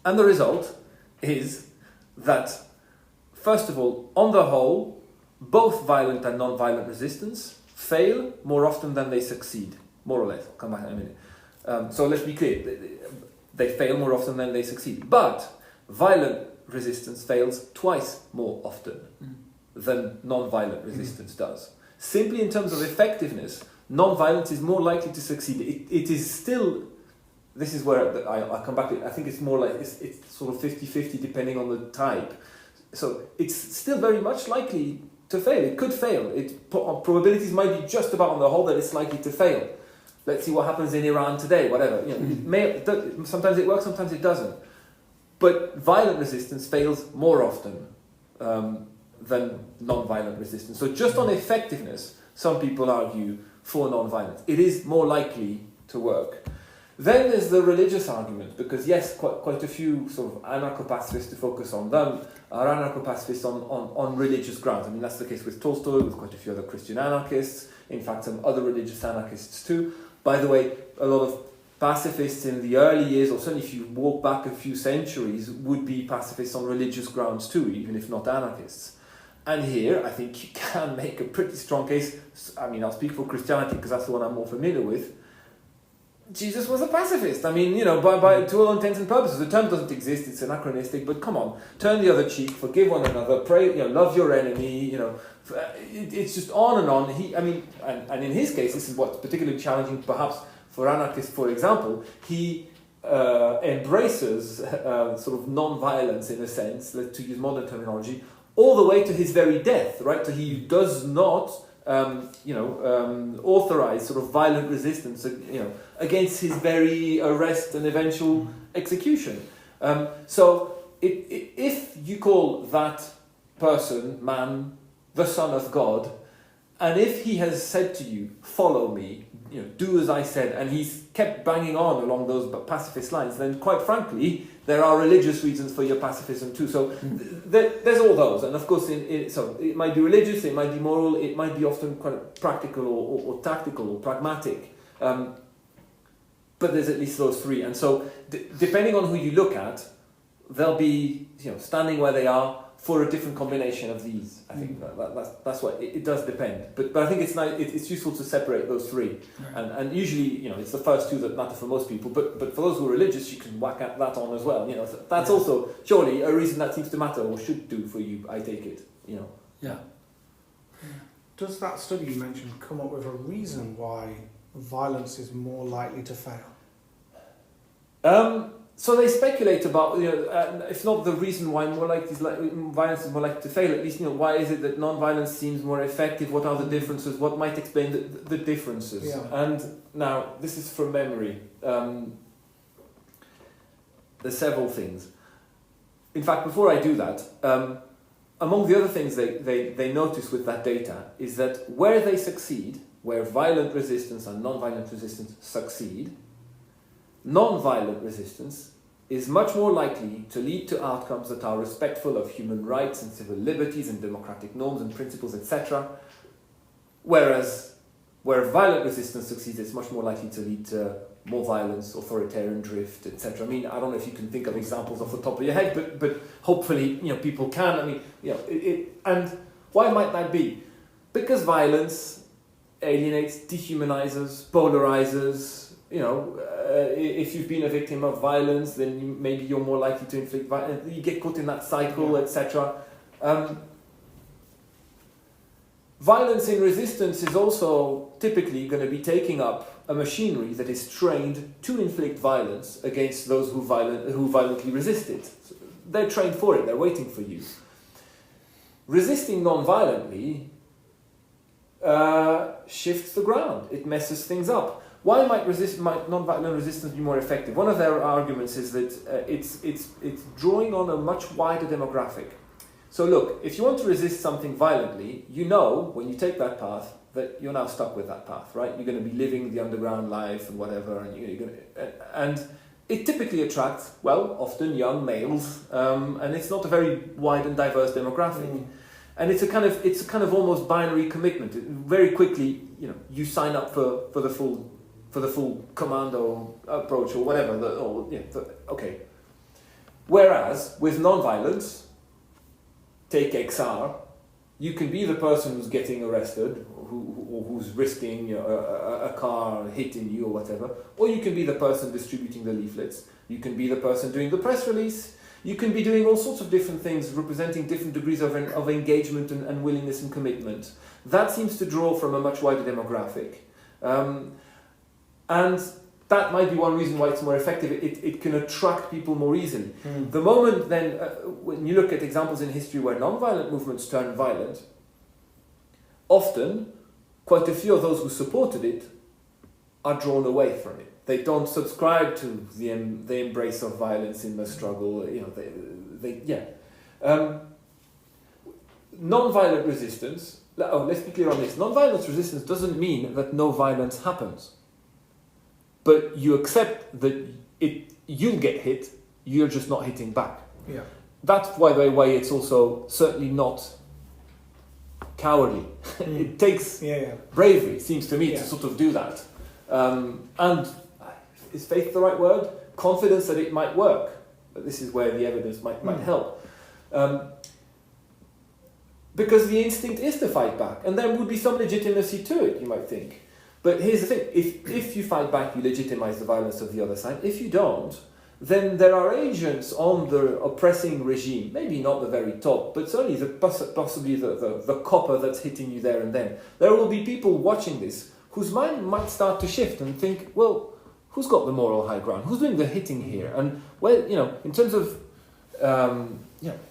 And the result is that, first of all, on the whole, both violent and non-violent resistance fail more often than they succeed, more or less. I'll come back in a minute. So let's be clear, they fail more often than they succeed. But violent resistance fails twice more often than non-violent resistance does. Simply in terms of effectiveness, non-violence is more likely to succeed. It is still, this is where I come back to it, I think it's more like, it's sort of 50-50 depending on the type. So it's still very much likely to fail. It could fail. Probabilities might be just about on the whole that it's likely to fail. Let's see what happens in Iran today, whatever. Sometimes it works, sometimes it doesn't. But violent resistance fails more often than non-violent resistance. So just on effectiveness, some people argue for non-violence. It is more likely to work. Then there's the religious argument, because yes, quite a few sort of anarcho-pacifists, to focus on them, are anarcho-pacifists on religious grounds. I mean, that's the case with Tolstoy, with quite a few other Christian anarchists, in fact some other religious anarchists too. By the way, a lot of pacifists in the early years, or certainly if you walk back a few centuries, would be pacifists on religious grounds too, even if not anarchists. And here, I think you can make a pretty strong case. I mean, I'll speak for Christianity because that's the one I'm more familiar with. Jesus was a pacifist. I mean, by to all intents and purposes, the term doesn't exist, it's anachronistic, but come on, turn the other cheek, forgive one another, pray, love your enemy, it's just on and on. And in his case, this is what's particularly challenging perhaps for anarchists, for example, he embraces sort of non-violence in a sense, to use modern terminology, all the way to his very death, right? So he does not authorize sort of violent resistance, against his very arrest and eventual execution. So if you call that person, man, the Son of God, and if he has said to you, follow me, do as I said, and he's kept banging on along those pacifist lines, then quite frankly, there are religious reasons for your pacifism too. So there's all those, and of course, so it might be religious, it might be moral, it might be often kind of practical or tactical or pragmatic. But there's at least those three, and so depending on who you look at, they'll be standing where they are for a different combination of these. I think that's what it does depend. But I think it's nice. It's useful to separate those three, right. and usually it's the first two that matter for most people. But for those who are religious, you can whack that on as well. So that's also surely a reason that seems to matter or should do for you. I take it. Yeah. Does that study you mentioned come up with a reason why violence is more likely to fail? So they speculate about, if not the reason why violence is more likely to fail, at least, why is it that non-violence seems more effective? What are the differences? What might explain the differences? Yeah. And now, this is from memory. There's several things. In fact, before I do that, among the other things they notice with that data is that where they succeed, where violent resistance and non-violent resistance succeed, non-violent resistance is much more likely to lead to outcomes that are respectful of human rights and civil liberties and democratic norms and principles, etc. Whereas where violent resistance succeeds, it's much more likely to lead to more violence, authoritarian drift, etc. I mean, I don't know if you can think of examples off the top of your head, but hopefully people can. I mean, and why might that be? Because violence alienates, dehumanizes, polarizes. If you've been a victim of violence, then maybe you're more likely to inflict violence. You get caught in that cycle, etc. Violence in resistance is also typically going to be taking up a machinery that is trained to inflict violence against those who violently resist it. So they're trained for it. They're waiting for you. Resisting non-violently shifts the ground. It messes things up. Why might non-violent resistance be more effective? One of their arguments is that it's drawing on a much wider demographic. So look, if you want to resist something violently, when you take that path that you're now stuck with that path, right? You're going to be living the underground life and whatever, and it typically attracts, often young males, and it's not a very wide and diverse demographic. And it's a kind of almost binary commitment. Very quickly, you sign up for the full commando approach or whatever. Okay. Whereas with non-violence, take XR, you can be the person who's getting arrested, who's risking a car hitting you or whatever, or you can be the person distributing the leaflets. You can be the person doing the press release. You can be doing all sorts of different things, representing different degrees of engagement and willingness and commitment. That seems to draw from a much wider demographic. And that might be one reason why it's more effective. It can attract people more easily. The moment then, when you look at examples in history where non-violent movements turn violent, often quite a few of those who supported it are drawn away from it. They don't subscribe to the embrace of violence in the struggle. Non-violent resistance. Let's be clear on this. Non-violent resistance doesn't mean that no violence happens, but you accept that you'll get hit. You're just not hitting back. Yeah. That's why it's also certainly not cowardly. It takes bravery, it seems to me, to sort of do that. And is faith the right word? Confidence that it might work. But this is where the evidence might help. Because the instinct is to fight back, and there would be some legitimacy to it, you might think. But here's the thing, if you fight back, you legitimize the violence of the other side. If you don't, then there are agents on the oppressing regime, maybe not the very top, but certainly possibly the copper that's hitting you there and then. There will be people watching this whose mind might start to shift and think, well, who's got the moral high ground? Who's doing the hitting here? And, well, in terms of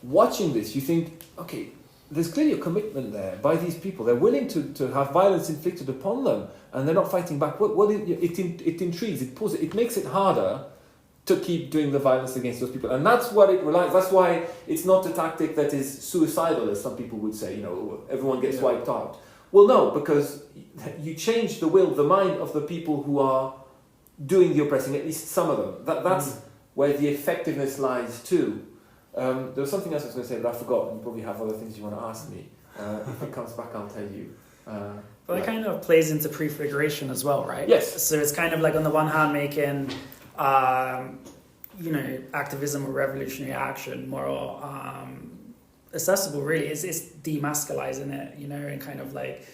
watching this, you think, okay, there's clearly a commitment there by these people. They're willing to have violence inflicted upon them, and they're not fighting back. It intrigues, it pulls it makes it harder to keep doing the violence against those people. And that's what it relies. That's why it's not a tactic that is suicidal, as some people would say, everyone gets wiped out. Well, no, because you change the will, the mind of the people who are doing the oppressing, at least some of them. That's where the effectiveness lies too. There was something else I was going to say, but I forgot, and you probably have other things you want to ask me. If it comes back, I'll tell you. Well, it kind of plays into prefiguration as well, right? Yes. So it's kind of like, on the one hand, making activism or revolutionary action more accessible. Really, it's demasculizing it, and kind of like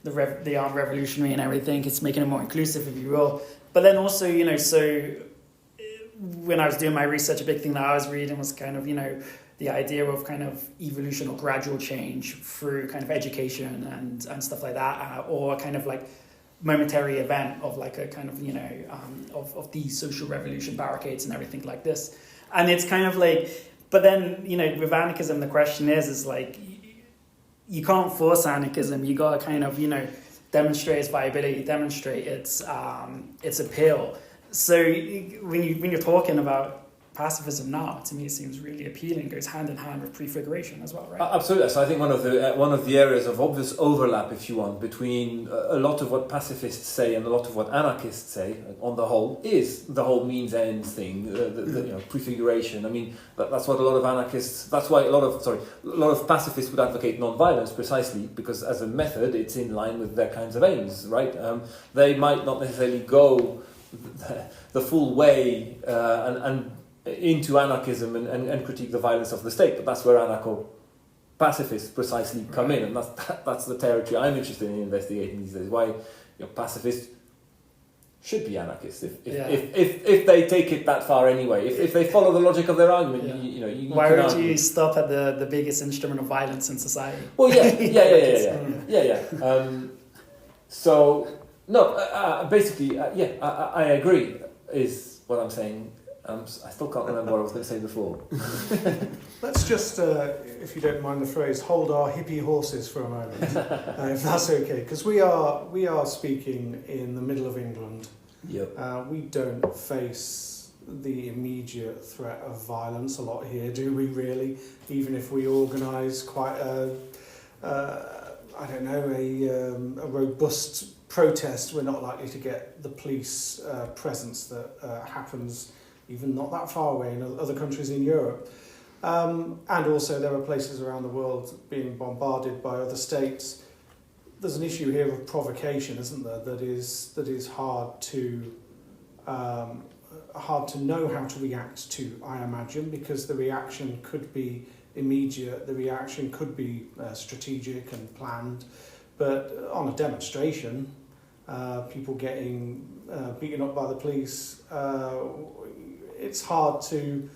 the armed revolutionary and everything. It's making it more inclusive, if you will. But then also, so when I was doing my research, a big thing that I was reading was kind of, the idea of kind of evolution or gradual change through kind of education and stuff like that, or kind of like momentary event of like a kind of, of these social revolution barricades and everything like this. And it's kind of like, but then, with anarchism, the question is like, you can't force anarchism. You got to kind of, demonstrate its viability, demonstrate its appeal. So when you're talking about pacifism now, to me it seems really appealing. It goes hand in hand with prefiguration as well, right? Absolutely. So I think one of the areas of obvious overlap, if you want, between a lot of what pacifists say and a lot of what anarchists say, on the whole, is the whole means-ends thing, prefiguration. I mean, that's what a lot of anarchists. That's why a lot of pacifists would advocate non-violence, precisely because as a method, it's in line with their kinds of aims, right? They might not necessarily go the full way and into anarchism and critique the violence of the state, but that's where anarcho-pacifists precisely come in, and that's the territory I'm interested in investigating these days. Why pacifists should be anarchists if they take it that far anyway. If they follow the logic of their argument, why would you stop at the biggest instrument of violence in society? Well, yeah. So no, basically, I agree. Is what I'm saying. I still can't remember what I was going to say before. Let's just, if you don't mind the phrase, hold our hippie horses for a moment, if that's okay, because we are speaking in the middle of England. Yep. We don't face the immediate threat of violence a lot here, do we really? Even if we organise quite a robust protest, we're not likely to get the police presence that happens even not that far away in other countries in Europe. And also there are places around the world being bombarded by other states. There's an issue here of provocation, isn't there, that is hard to know how to react to, I imagine, because the reaction could be immediate, the reaction could be strategic and planned, but on a demonstration, people getting beaten up by the police, it's hard to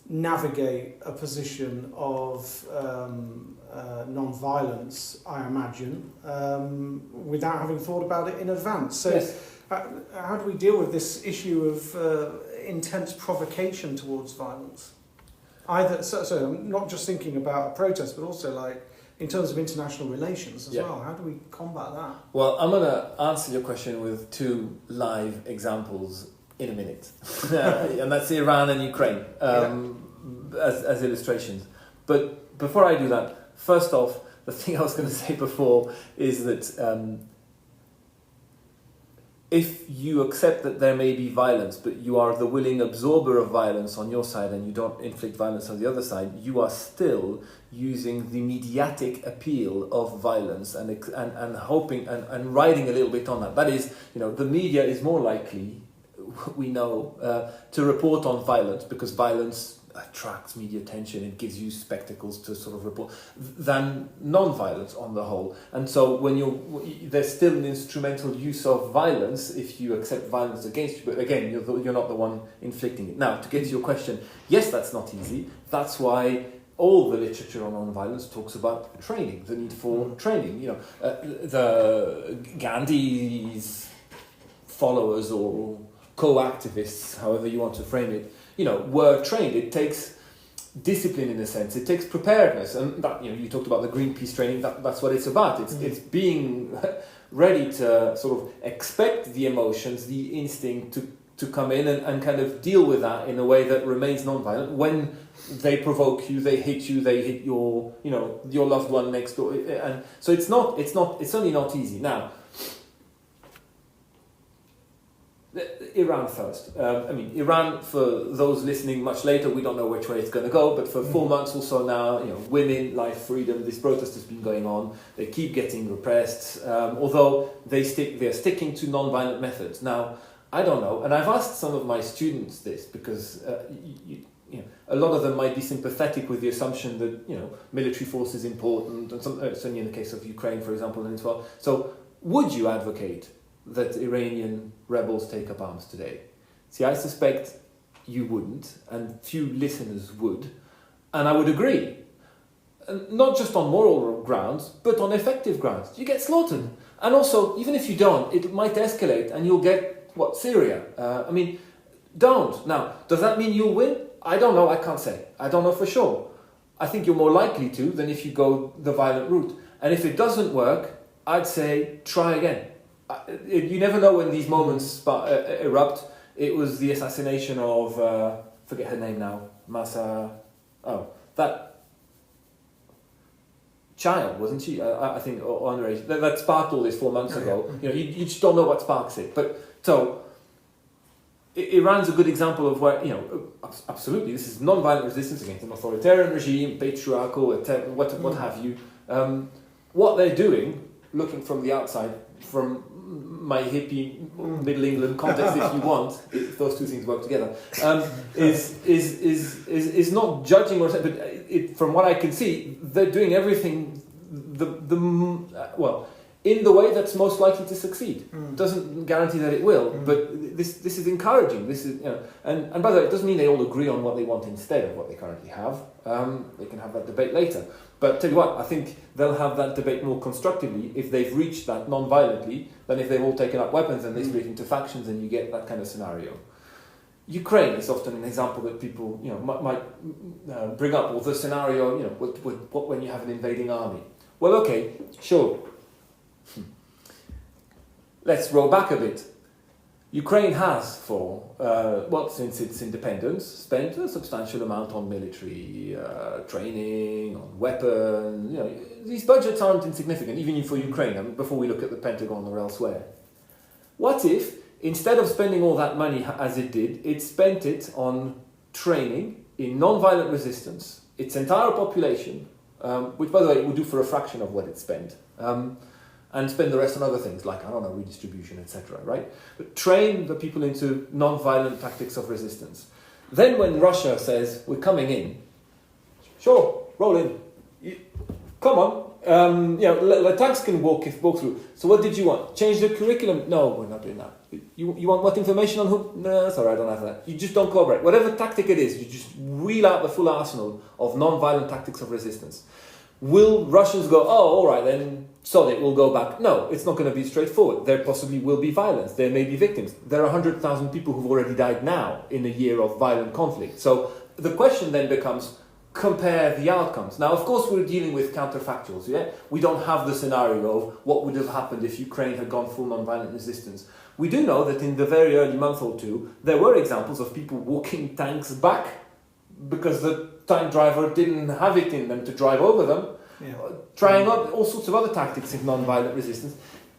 navigate a position of non-violence, I imagine, without having thought about it in advance. So Yes. how do we deal with this issue of intense provocation towards violence? So I'm not just thinking about a protest, but also like in terms of international relations as well. How do we combat that? Well, I'm going to answer your question with two live examples in a minute. And that's Iran and Ukraine as illustrations. But before I do that, first off, the thing I was going to say before is that if you accept that there may be violence, but you are the willing absorber of violence on your side and you don't inflict violence on the other side, you are still using the mediatic appeal of violence and hoping and riding a little bit on that. That is, the media is more likely, we know, to report on violence because violence attracts media attention, it gives you spectacles to sort of report, than non-violence on the whole. And so there's still an instrumental use of violence if you accept violence against you, but again, you're not the one inflicting it. Now, to get to your question, yes, that's not easy. That's why all the literature on non-violence talks about training, the need for training. The Gandhi's followers or co-activists, however you want to frame it, were trained. It takes discipline in a sense. It takes preparedness, and that you talked about the Greenpeace training. That's what it's about. It's being ready to sort of expect the emotions, the instinct to come in and kind of deal with that in a way that remains non-violent. When they provoke you, they hit your your loved one next door, and so it's certainly not easy. Now, Iran first. Iran, for those listening much later, we don't know which way it's going to go, but for 4 months or so now, women, life, freedom, this protest has been going on. They keep getting repressed, although they're sticking to non-violent methods. Now, I don't know, and I've asked some of my students this because a lot of them might be sympathetic with the assumption that military force is important, and certainly in the case of Ukraine, for example, and as well. So, would you advocate that Iranian rebels take up arms today? See, I suspect you wouldn't, and few listeners would, and I would agree. Not just on moral grounds, but on effective grounds. You get slaughtered. And also, even if you don't, it might escalate and you'll get, Syria? Don't. Now, does that mean you'll win? I don't know, I can't say. I don't know for sure. I think you're more likely to than if you go the violent route. And if it doesn't work, I'd say try again. You never know when these moments erupt. It was the assassination of, forget her name now, that child, wasn't she? I think, or underage. That sparked all this 4 months ago. You just don't know what sparks it. But so, Iran's a good example of where, absolutely, this is non-violent resistance against an authoritarian regime, patriarchal, what have you. What they're doing, looking from the outside, from my hippie Middle England context, if you want, if those two things work together, is not judging or, but from what I can see, they're doing everything in the way that's most likely to succeed. Doesn't guarantee that it will, but this is encouraging. This is and by the way, it doesn't mean they all agree on what they want instead of what they currently have. They can have that debate later. But tell you what, I think they'll have that debate more constructively if they've reached that non-violently than if they've all taken up weapons and they split into factions and you get that kind of scenario. Ukraine is often an example that people might bring up, or the scenario what when you have an invading army. Well, okay, sure. Let's roll back a bit. Ukraine has, since its independence, spent a substantial amount on military training, on weapons. These budgets aren't insignificant, even for Ukraine, before we look at the Pentagon or elsewhere. What if, instead of spending all that money as it did, it spent it on training in non-violent resistance, its entire population, which, by the way, it would do for a fraction of what it spent, and spend the rest on other things like, redistribution, etc., right? But train the people into non-violent tactics of resistance. Then when Russia says, we're coming in, sure, roll in. Come on, tanks can walk through. So what did you want? Change the curriculum? No, we're not doing that. You want what information on who? No, sorry, I don't have that. You just don't cooperate. Whatever tactic it is, you just wheel out the full arsenal of non-violent tactics of resistance. Will Russians go, oh, all right, then sod it, we'll go back? No, it's not going to be straightforward. There possibly will be violence. There may be victims. There are 100,000 people who've already died now in a year of violent conflict. So the question then becomes, compare the outcomes. Now, of course, we're dealing with counterfactuals, yeah? We don't have the scenario of what would have happened if Ukraine had gone full non-violent resistance. We do know that in the very early month or two, there were examples of people walking tanks back because the tank driver didn't have it in them to drive over them, trying out all sorts of other tactics of non-violent resistance.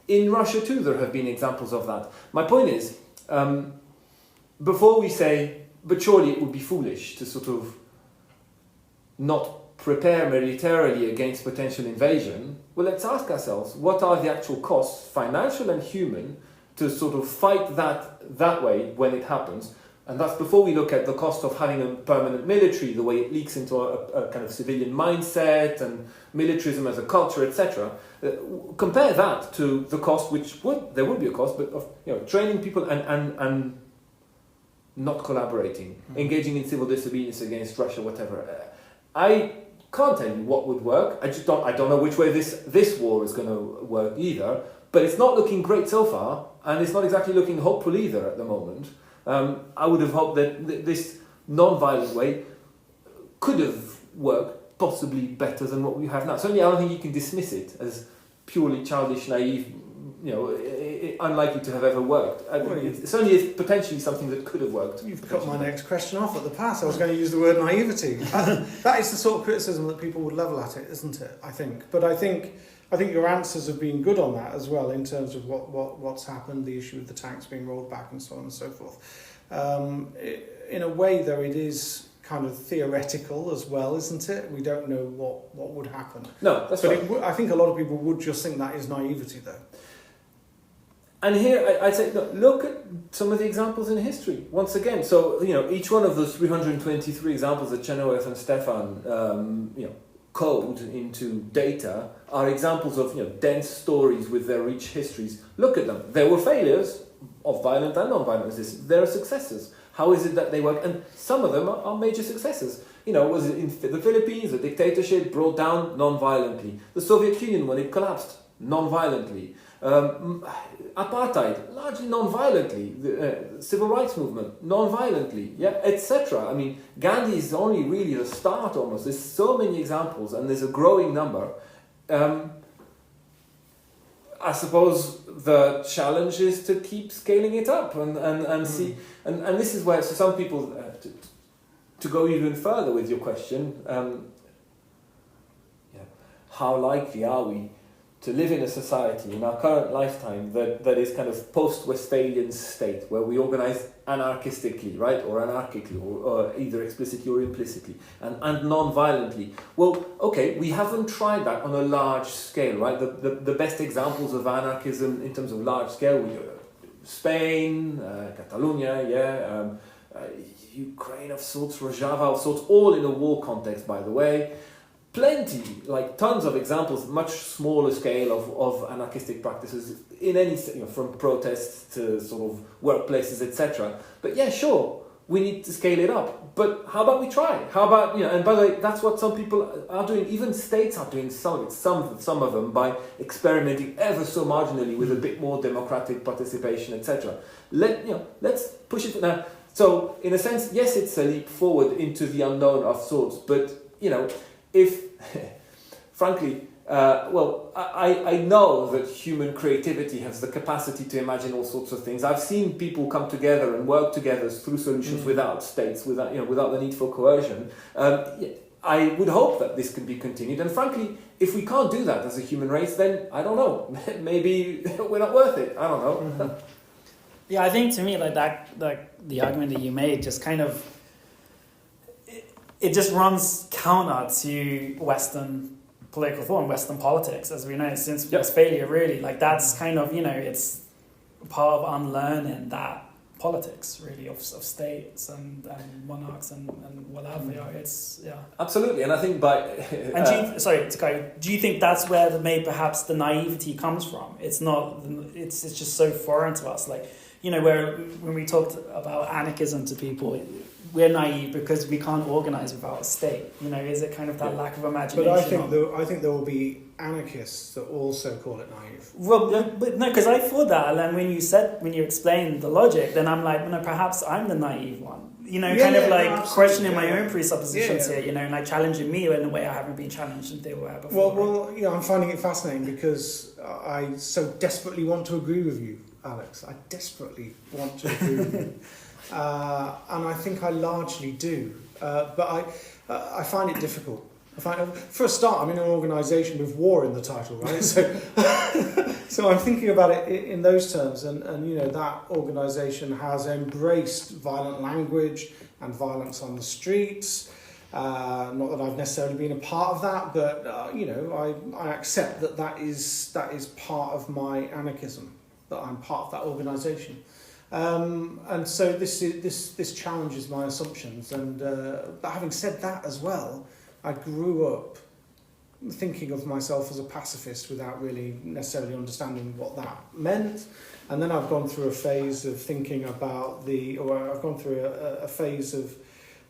In Russia, too, there have been examples of that. My point is, before we say, but surely it would be foolish to sort of not prepare militarily against potential invasion, well, let's ask ourselves, what are the actual costs, financial and human, to sort of fight that way when it happens? And that's before we look at the cost of having a permanent military, the way it leaks into a kind of civilian mindset and militarism as a culture, etc. Compare that to the cost, there would be a cost, but of training people and not collaborating, engaging in civil disobedience against Russia, whatever. I can't tell you what would work. I don't know which way this war is going to work either. But it's not looking great so far, and it's not exactly looking hopeful either at the moment. I would have hoped that this non-violent way could have worked possibly better than what we have now. Certainly, I don't think you can dismiss it as purely childish, naive, unlikely to have ever worked. It's only potentially something that could have worked. You've cut my next question off at the pass. I was going to use the word naivety. That is the sort of criticism that people would level at it, isn't it? I think. But I think your answers have been good on that as well, in terms of what's happened, the issue of the tanks being rolled back and so on and so forth. In a way, though, it is kind of theoretical as well, isn't it? We don't know what would happen. No, that's right. I think a lot of people would just think that is naivety, though. And here, I'd say, look at some of the examples in history. Once again, so, each one of those 323 examples that Chenoweth and Stefan, code into data are examples of, dense stories with their rich histories. Look at them. There were failures of violent and non-violent resistance. There are successes. How is it that they work? And some of them are major successes. Was it in the Philippines, the dictatorship brought down non-violently. The Soviet Union, when it collapsed, non-violently. Apartheid, largely non-violently. The civil rights movement, non-violently, etc. I mean, Gandhi is only really the start almost. There's so many examples, and there's a growing number. I suppose the challenge is to keep scaling it up and see. And this is where, so some people, to go even further with your question, how likely are we to live in a society in our current lifetime that is kind of post-Westphalian state, where we organize anarchistically, right, or anarchically, or either explicitly or implicitly, and non-violently. Well, okay, we haven't tried that on a large scale, right? The best examples of anarchism in terms of large scale, Spain, Catalonia, Ukraine of sorts, Rojava of sorts, all in a war context, by the way. Plenty, tons of examples, much smaller scale of anarchistic practices in any, from protests to sort of workplaces, etc. But sure, we need to scale it up. But how about we try? How about, and by the way, that's what some people are doing. Even states are doing some of it, some of them, by experimenting ever so marginally with a bit more democratic participation, etc. Let's push it now. So, in a sense, yes, it's a leap forward into the unknown of sorts, but, if, frankly, I know that human creativity has the capacity to imagine all sorts of things. I've seen people come together and work together through solutions without states, without the need for coercion. I would hope that this can be continued. And frankly, if we can't do that as a human race, then I don't know. Maybe we're not worth it. I don't know. Mm-hmm. Yeah, I think to me, the argument that you made just kind of, it just runs counter to Western political thought and Western politics, as we know, since Westphalia, really. That's kind of, it's part of unlearning that politics, really, of states and monarchs and what have you. It's Absolutely, and I think by and do you think that's where perhaps the naivety comes from? It's not. It's just so foreign to us. Like, where when we talked about anarchism to people, we're naive because we can't organize without a state. Is it kind of that lack of imagination? But I think there will be anarchists that also call it naive. Well, but no, because I thought that, and then when you explained the logic, then I'm like, no, perhaps I'm the naive one. Questioning my own presuppositions here, and like challenging me in a way I haven't been challenged in theory before. Well, I'm finding it fascinating because I so desperately want to agree with you, Alex. I desperately want to agree with you. And I think I largely do. But I find it difficult. For a start, I'm in an organisation with war in the title, right? So I'm thinking about it in those terms, and that organisation has embraced violent language and violence on the streets. Not that I've necessarily been a part of that, but I accept that is part of my anarchism, that I'm part of that organisation. And so this challenges my assumptions. And but having said that as well, I grew up thinking of myself as a pacifist without really necessarily understanding what that meant. And then I've gone through a phase of thinking about a phase of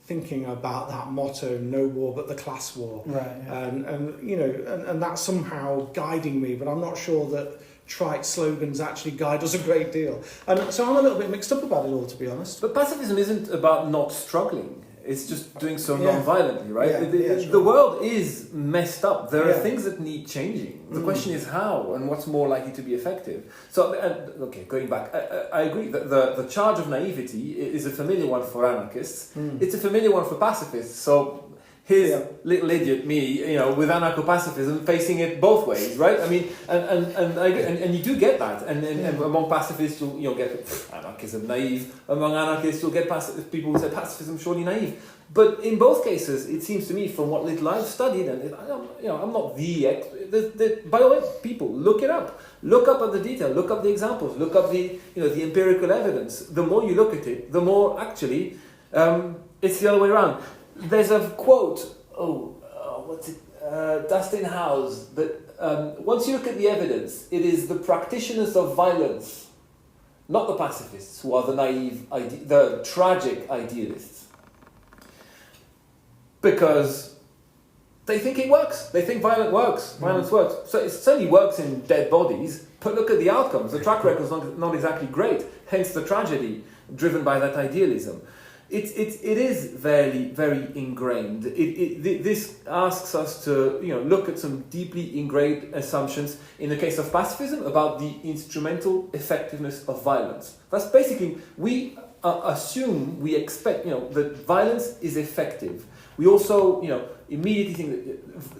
thinking about that motto, no war but the class war. Right. Yeah. And that's somehow guiding me, but I'm not sure that trite slogans actually guide us a great deal. And so I'm a little bit mixed up about it all, to be honest. But pacifism isn't about not struggling. It's just doing so non-violently, right? Sure. The world is messed up. There are Yeah. things that need changing. The question is how and what's more likely to be effective. So, going back, I agree that the charge of naivety is a familiar one for anarchists. It's a familiar one for pacifists. So here's little idiot me, with anarcho-pacifism facing it both ways, right? I mean, and you do get that. And among pacifists, you'll get anarchism naive. Among anarchists, you'll get people who say pacifism surely naive. But in both cases, it seems to me, from what little I've studied, and I'm not the expert. By the way, people, look it up. Look up at the detail. Look up the examples. Look up the empirical evidence. The more you look at it, the more actually it's the other way around. There's a quote, Dustin Howe's, that once you look at the evidence, it is the practitioners of violence, not the pacifists, who are the naive, the tragic idealists. Because they think it works. They think violence works. So it certainly works in dead bodies, but look at the outcomes. The track record is not exactly great, hence the tragedy driven by that idealism. It is very, very ingrained. This asks us to look at some deeply ingrained assumptions in the case of pacifism about the instrumental effectiveness of violence. That's basically, we we expect that violence is effective. We also immediately think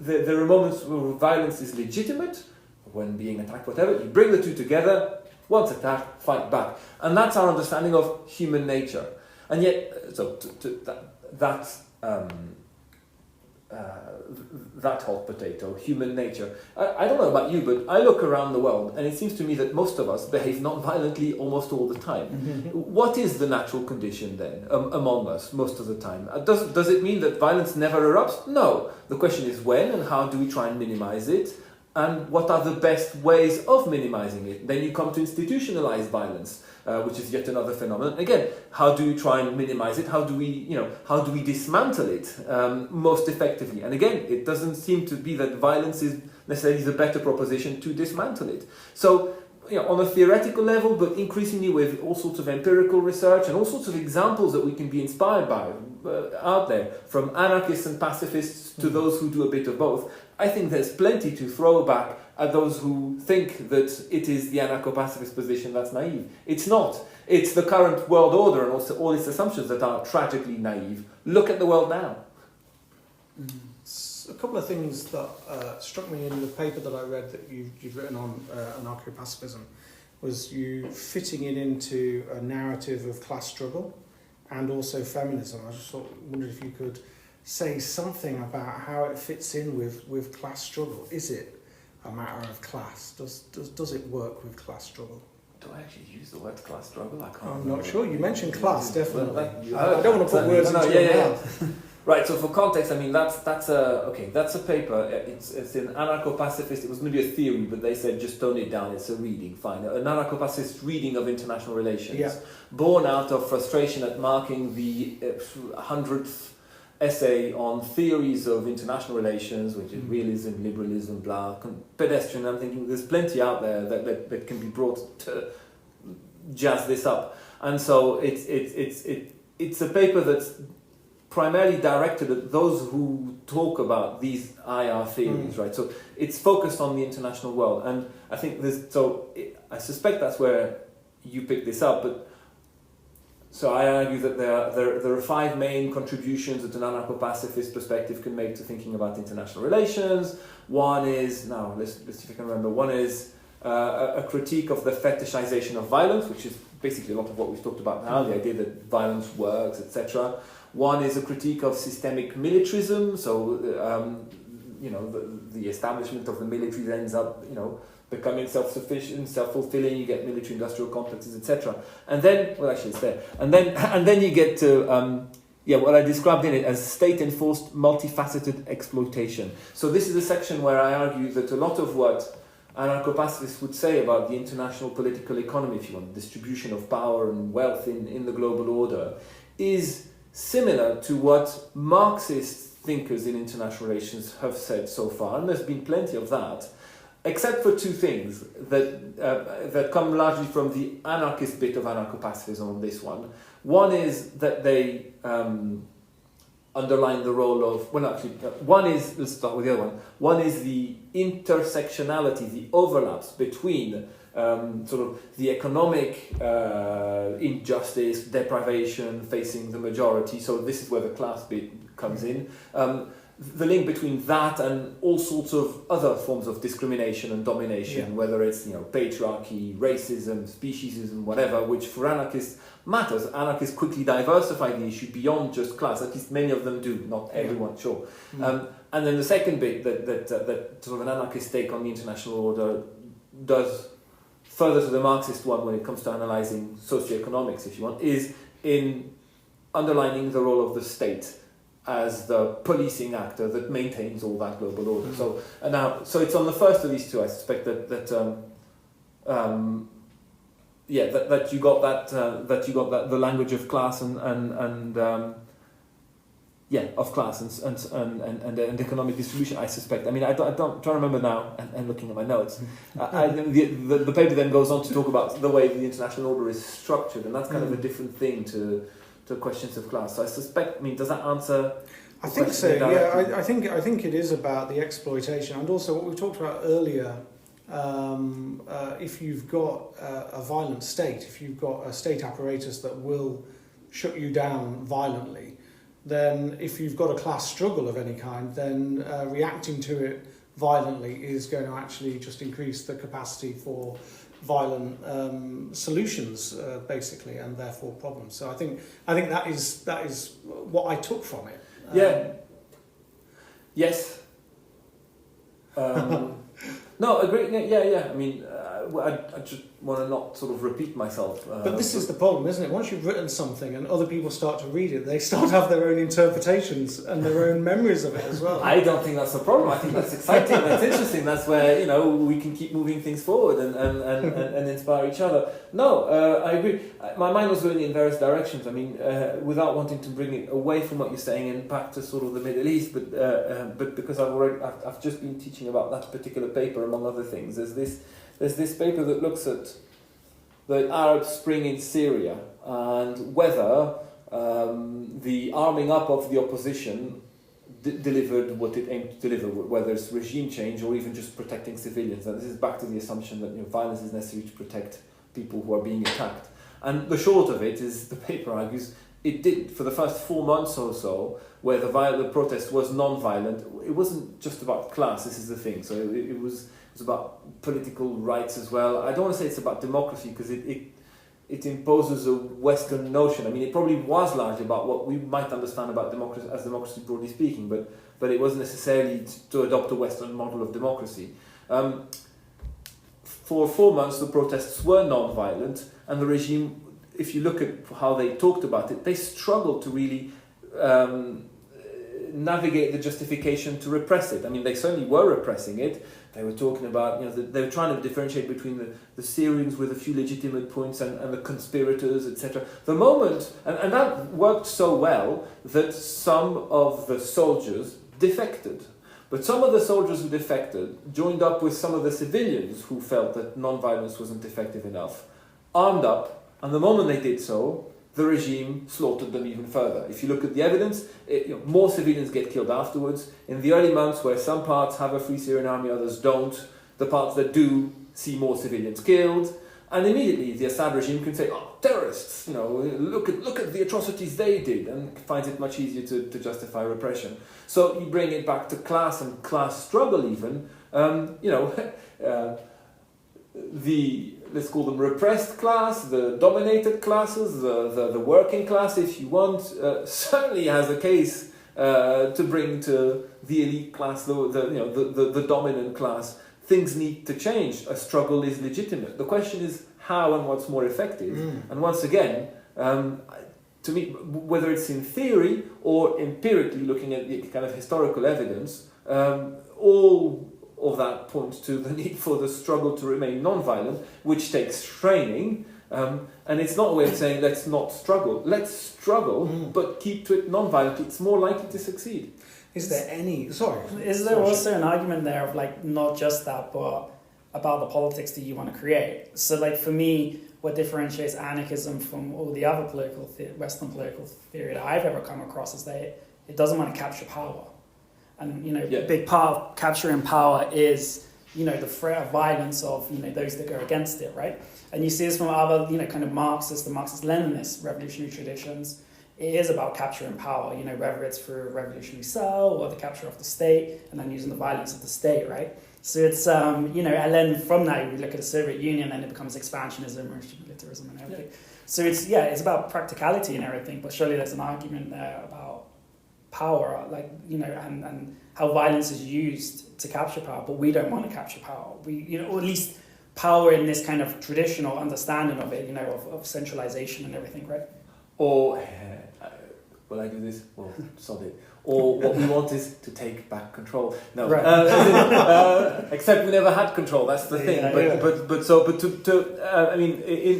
that there are moments where violence is legitimate, when being attacked, whatever. You bring the two together, once attacked, fight back, and that's our understanding of human nature. And yet, that hot potato, human nature. I don't know about you, but I look around the world, and it seems to me that most of us behave non-violently almost all the time. What is the natural condition then among us most of the time? Does it mean that violence never erupts? No. The question is when and how do we try and minimize it? And what are the best ways of minimizing it? Then you come to institutionalized violence, which is yet another phenomenon. Again, how do you try and minimize it? How do we dismantle it most effectively? And again, it doesn't seem to be that violence is necessarily the better proposition to dismantle it. So, on a theoretical level, but increasingly with all sorts of empirical research and all sorts of examples that we can be inspired by out there, from anarchists and pacifists to those who do a bit of both, I think there's plenty to throw back at those who think that it is the anarcho-pacifist position that's naive. It's not. It's the current world order and also all its assumptions that are tragically naive. Look at the world now. A couple of things that struck me in the paper that I read that you've written on anarcho-pacifism was you fitting it into a narrative of class struggle and also feminism. I just wondered if you could say something about how it fits in with class struggle. Is it a matter of class? Does it work with class struggle? do I actually use the word class struggle? I can't. I'm remember. not sure. You mentioned class, definitely. Well, I don't want to put words into your mouth. Right. So for context, I mean that's a paper. It's an anarcho-pacifist. It was going to be a theory, but they said just tone it down. It's a reading. Fine. An anarcho-pacifist reading of international relations, born out of frustration at marking the 100th essay on theories of international relations, which is realism, liberalism, blah, pedestrian. I'm thinking there's plenty out there that can be brought to jazz this up, and so it's a paper that's primarily directed at those who talk about these IR theories, right? So it's focused on the international world, and I think I suspect that's where you pick this up, but. So I argue that there are 5 main contributions that an anarcho-pacifist perspective can make to thinking about international relations. One is, now let's see if I can remember, one is a critique of the fetishization of violence, which is basically a lot of what we've talked about now, the idea that violence works, etc. One is a critique of systemic militarism, so the establishment of the military ends up, becoming self-sufficient, self-fulfilling. You get military-industrial complexes, etc. And then, well, actually, it's there. And then you get to what I described in it as state-enforced, multifaceted exploitation. So this is a section where I argue that a lot of what anarcho-pacifists would say about the international political economy, if you want, distribution of power and wealth in the global order, is similar to what Marxist thinkers in international relations have said so far, and there's been plenty of that. Except for 2 things that come largely from the anarchist bit of anarcho-pacifism on this one. One is that they underline the role of... let's start with the other one. One is the intersectionality, the overlaps between sort of the economic injustice, deprivation facing the majority. So this is where the class bit comes in. The link between that and all sorts of other forms of discrimination and domination, whether it's patriarchy, racism, speciesism, whatever, which for anarchists matters. Anarchists quickly diversify the issue beyond just class. At least many of them do, not everyone, sure. And then the second bit that sort of an anarchist take on the international order does further to the Marxist one when it comes to analysing socioeconomics, if you want, is in underlining the role of the state as the policing actor that maintains all that global order. So it's on the first of these 2. I suspect that you got that the language of class and of class and economic distribution. I suspect. I mean, I don't trying to remember now. And looking at my notes, the paper then goes on to talk about the way the international order is structured, and that's kind of a different thing to questions of class. So I suspect, does that answer? I think so, yeah. I think it is about the exploitation, and also what we talked about earlier. If you've got a violent state, if you've got a state apparatus that will shut you down violently, then if you've got a class struggle of any kind, then reacting to it violently is going to actually just increase the capacity for violent solutions, basically, and therefore problems. So I think that is what I took from it. Yes. No, agree. Yeah. I mean, I just want to not sort of repeat myself. But this is the problem, isn't it? Once you've written something and other people start to read it, they start to have their own interpretations and their own memories of it as well. I don't think that's a problem. I think that's exciting. That's interesting. That's where we can keep moving things forward and inspire each other. No, I agree. My mind was going in various directions. I mean, without wanting to bring it away from what you're saying and back to sort of the Middle East, but because I've just been teaching about that particular paper among other things. There's this paper that looks at the Arab Spring in Syria and whether the arming up of the opposition delivered what it aimed to deliver, whether it's regime change or even just protecting civilians. And this is back to the assumption that violence is necessary to protect people who are being attacked. And the short of it is, the paper argues, it did for the first 4 months or so, where the protest was non-violent. It wasn't just about class. This is the thing. So it was about political rights as well. I don't want to say it's about democracy because it imposes a Western notion. I mean, it probably was largely about what we might understand about democracy as democracy broadly speaking, but it wasn't necessarily to adopt a Western model of democracy. for 4 months the protests were non-violent, and the regime, if you look at how they talked about it, they struggled to really navigate the justification to repress it. I mean, they certainly were repressing it. They were talking about, they were trying to differentiate between the Syrians with a few legitimate points and the conspirators, etc. The moment, and that worked so well that some of the soldiers defected. But some of the soldiers who defected joined up with some of the civilians who felt that non-violence wasn't effective enough, armed up, and the moment they did so, the regime slaughtered them even further. If you look at the evidence, more civilians get killed afterwards. In the early months, where some parts have a Free Syrian Army, others don't, the parts that do see more civilians killed. And immediately the Assad regime can say, oh, terrorists, look at the atrocities they did, and finds it much easier to justify repression. So you bring it back to class and class struggle even, let's call them repressed class, the dominated classes, the working class, if you want, certainly has a case to bring to the elite class, the dominant class. Things need to change. A struggle is legitimate. The question is how and what's more effective. And once again, to me, whether it's in theory or empirically looking at the kind of historical evidence, all of that points to the need for the struggle to remain non-violent, which takes training. And it's not a way of saying let's not struggle. Let's struggle, but keep to it non-violent. It's more likely to succeed. Is there any... Sorry. Is there also an argument there of not just that, but about the politics that you want to create? So for me, what differentiates anarchism from all the other Western political theory that I've ever come across is that it doesn't want to capture power. And, a big part of capturing power is, the threat of violence of, those that go against it, right? And you see this from other, kind of Marxist-Leninist revolutionary traditions. It is about capturing power, whether it's through a revolutionary cell or the capture of the state and then using the violence of the state, right? So it's, and then from that, we look at the Soviet Union and it becomes expansionism, militarism and everything. So it's about practicality and everything, but surely there's an argument there about power, and how violence is used to capture power, but we don't want to capture power. We, or at least power in this kind of traditional understanding of it, of centralization and everything, right? Or, will I do this? Well, sod it. Or what we want is to take back control. No, right. Except we never had control. That's the thing.